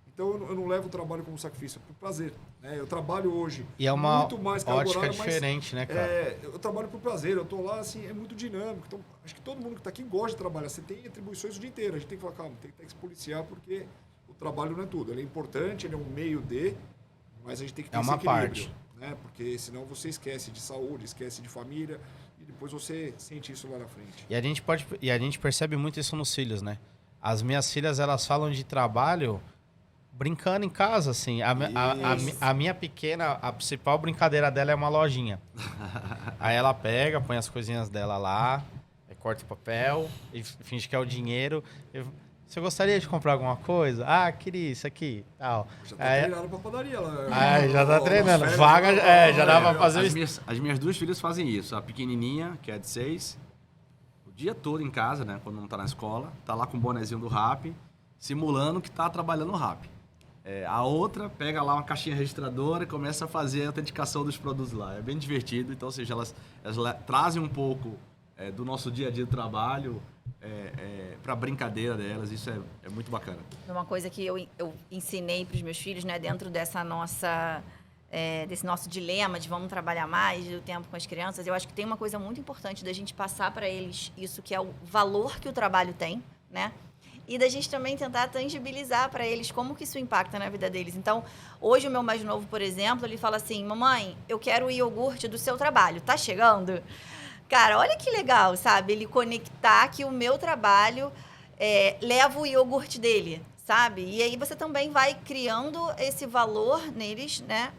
Então, eu não levo o trabalho como sacrifício, é por prazer. Né? Eu trabalho hoje e é uma muito mais ótica diferente, né, cara? Eu trabalho por prazer, eu estou lá, assim, é muito dinâmico. Então, acho que todo mundo que está aqui gosta de trabalhar. Você tem atribuições o dia inteiro. A gente tem que falar, calma, tem que se policiar, porque o trabalho não é tudo. Ele é importante, ele é um meio de, mas a gente tem que ter esse equilíbrio. Parte. Né? Porque senão você esquece de saúde, esquece de família, e depois você sente isso lá na frente. E a gente percebe muito isso nos filhos, né? As minhas filhas, elas falam de trabalho brincando em casa, assim. A minha pequena, a principal brincadeira dela é uma lojinha. Aí ela pega, põe as coisinhas dela lá, corta o papel e finge que é o dinheiro. Você gostaria de comprar alguma coisa? Ah, queria isso aqui, tal. Já tá treinando pra padaria lá. Já tá treinando. Vaga, já dá pra fazer isso. As minhas duas filhas fazem isso. A pequenininha, que é de 6, o dia todo em casa, né? Quando não tá na escola, tá lá com o bonezinho do Rappi, simulando que tá trabalhando no Rappi. A outra pega lá uma caixinha registradora e começa a fazer a autenticação dos produtos lá. É bem divertido. Então, ou seja, elas trazem um pouco do nosso dia a dia do trabalho para a brincadeira delas. Isso é muito bacana. Uma coisa que eu ensinei para os meus filhos, né, dentro dessa nossa, desse nosso dilema de vamos trabalhar mais, do tempo com as crianças, eu acho que tem uma coisa muito importante da gente passar para eles isso, que é o valor que o trabalho tem, né? E da gente também tentar tangibilizar para eles como que isso impacta na vida deles. Então, hoje o meu mais novo, por exemplo, ele fala assim, mamãe, eu quero o iogurte do seu trabalho, tá chegando? Cara, olha que legal, sabe? Ele conectar que o meu trabalho leva o iogurte dele, sabe? E aí você também vai criando esse valor neles, né?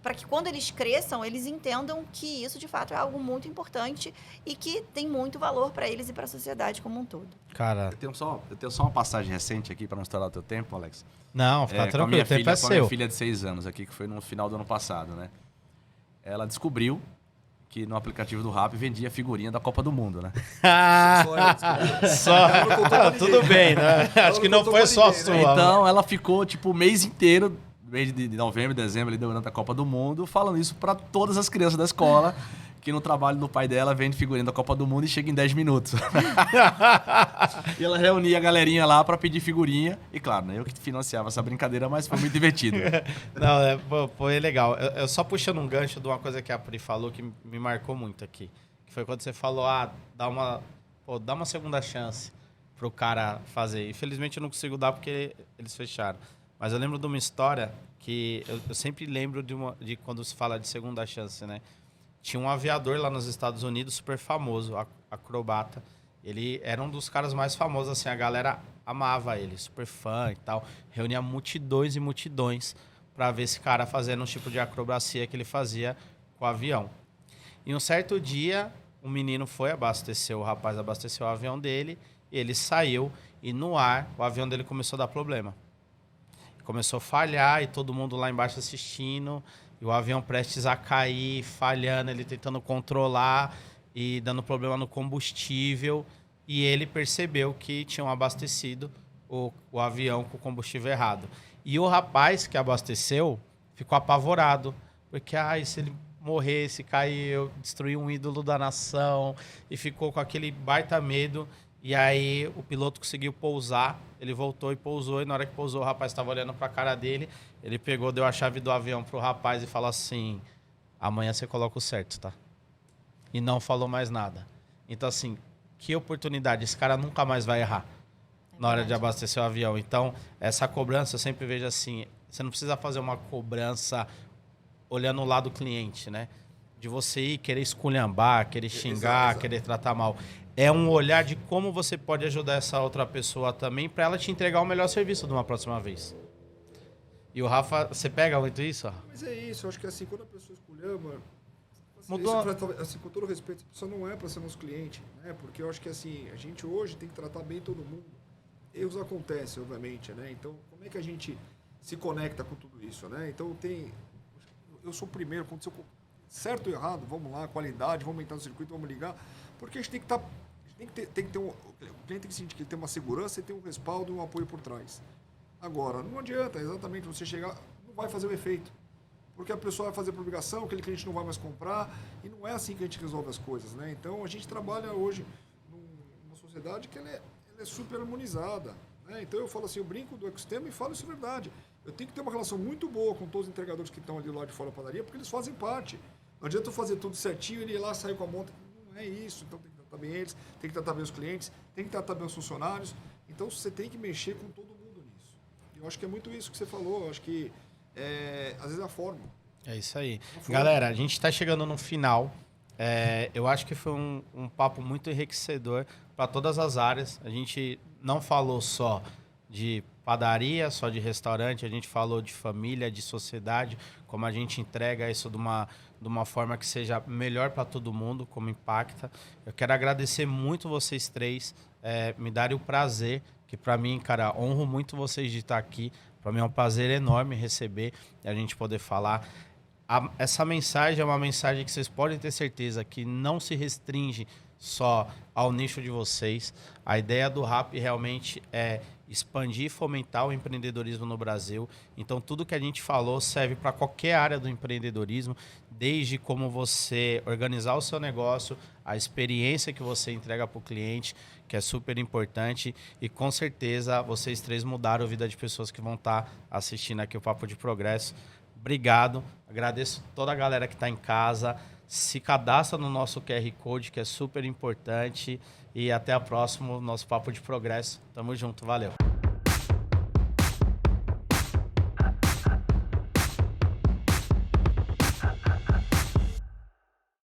Para que quando eles cresçam, eles entendam que isso, de fato, é algo muito importante e que tem muito valor para eles e para a sociedade como um todo. Cara, eu tenho só uma passagem recente aqui para não estourar o teu tempo, Alex. Não, fica tranquilo, o tempo é seu. Com a minha filha de 6 anos aqui, que foi no final do ano passado, né? Ela descobriu que no aplicativo do Rappi vendia figurinha da Copa do Mundo, né? Tudo bem, né? Acho que não foi só sua. Então, ela ficou, tipo, o mês inteiro, mês de novembro, dezembro, ali durante a Copa do Mundo, falando isso para todas as crianças da escola, que no trabalho do pai dela vende figurinha da Copa do Mundo e chega em 10 minutos. E ela reunia a galerinha lá para pedir figurinha. E claro, né, eu que financiava essa brincadeira, mas foi muito divertido. Não, foi legal. Eu só puxando um gancho de uma coisa que a Pri falou que me marcou muito aqui. Que foi quando você falou, dá uma segunda chance pro cara fazer. Infelizmente eu não consigo dar porque eles fecharam. Mas eu lembro de uma história que eu sempre lembro de quando se fala de segunda chance, né? Tinha um aviador lá nos Estados Unidos super famoso, acrobata. Ele era um dos caras mais famosos, assim, a galera amava ele, super fã e tal. Reunia multidões e multidões para ver esse cara fazendo um tipo de acrobacia que ele fazia com o avião. E um certo dia, um menino foi abastecer, o rapaz abasteceu o avião dele, ele saiu e no ar o avião dele começou a dar problema. Começou a falhar e todo mundo lá embaixo assistindo. E o avião prestes a cair, falhando, ele tentando controlar e dando problema no combustível. E ele percebeu que tinham abastecido o avião com o combustível errado. E o rapaz que abasteceu ficou apavorado. Porque, se ele morrer, se cair, eu destruí um ídolo da nação. E ficou com aquele baita medo. E aí o piloto conseguiu pousar, ele voltou e pousou, e na hora que pousou o rapaz estava olhando para a cara dele, ele pegou, deu a chave do avião pro rapaz e falou assim, amanhã você coloca o certo, tá? E não falou mais nada. Então assim, que oportunidade, esse cara nunca mais vai errar na hora de abastecer o avião. Então, essa cobrança eu sempre vejo assim, você não precisa fazer uma cobrança olhando o lado do cliente, né? De você ir querer esculhambar, querer xingar, exato. Querer tratar mal. É um olhar de como você pode ajudar essa outra pessoa também para ela te entregar o melhor serviço de uma próxima vez. E o Rafa, você pega muito isso? Rafa? Mas é isso, eu acho que assim, quando a pessoa esculhamba, mudou. Assim, com todo respeito, a pessoa não é para ser nosso cliente, né? Porque eu acho que assim, a gente hoje tem que tratar bem todo mundo. Erros acontecem, obviamente, né? Então, como é que a gente se conecta com tudo isso, né? Então, eu sou o primeiro, aconteceu certo ou errado, vamos lá, qualidade, vamos entrar no circuito, vamos ligar. Porque a gente tem que estar... Tem que ter o cliente tem que sentir que ele tem uma segurança e tem um respaldo e um apoio por trás. Agora, não adianta exatamente você chegar... Não vai fazer o efeito. Porque a pessoa vai fazer por obrigação, aquele cliente não vai mais comprar, e não é assim que a gente resolve as coisas, né? Então, a gente trabalha hoje numa sociedade que ela é super harmonizada, né? Então, eu falo assim, eu brinco do ecossistema e falo isso verdade. Eu tenho que ter uma relação muito boa com todos os entregadores que estão ali do lado de fora da padaria, porque eles fazem parte. Não adianta eu fazer tudo certinho e ele ir lá sair com a monta. Não é isso. Então, tem que tratar bem eles, tem que tratar bem os clientes, tem que tratar bem os funcionários. Então, você tem que mexer com todo mundo nisso. Eu acho que é muito isso que você falou. Eu acho que às vezes é a forma. É isso aí. Galera, a gente está chegando no final. Eu acho que foi um papo muito enriquecedor para todas as áreas. A gente não falou só de padaria, só de restaurante, a gente falou de família, de sociedade, como a gente entrega isso de uma forma que seja melhor para todo mundo, como impacta. Eu quero agradecer muito vocês três, me darem o prazer, que para mim, cara, honro muito vocês de estar aqui. Para mim é um prazer enorme receber e a gente poder falar. Essa mensagem é uma mensagem que vocês podem ter certeza que não se restringe só ao nicho de vocês. A ideia do RAP realmente é expandir e fomentar o empreendedorismo no Brasil. Então, tudo que a gente falou serve para qualquer área do empreendedorismo, desde como você organizar o seu negócio, a experiência que você entrega para o cliente, que é super importante. E, com certeza, vocês três mudaram a vida de pessoas que vão estar assistindo aqui o Papo de Progresso. Obrigado. Agradeço toda a galera que está em casa. Se cadastra no nosso QR Code, que é super importante. E até a próxima, nosso Papo de Progresso. Tamo junto. Valeu.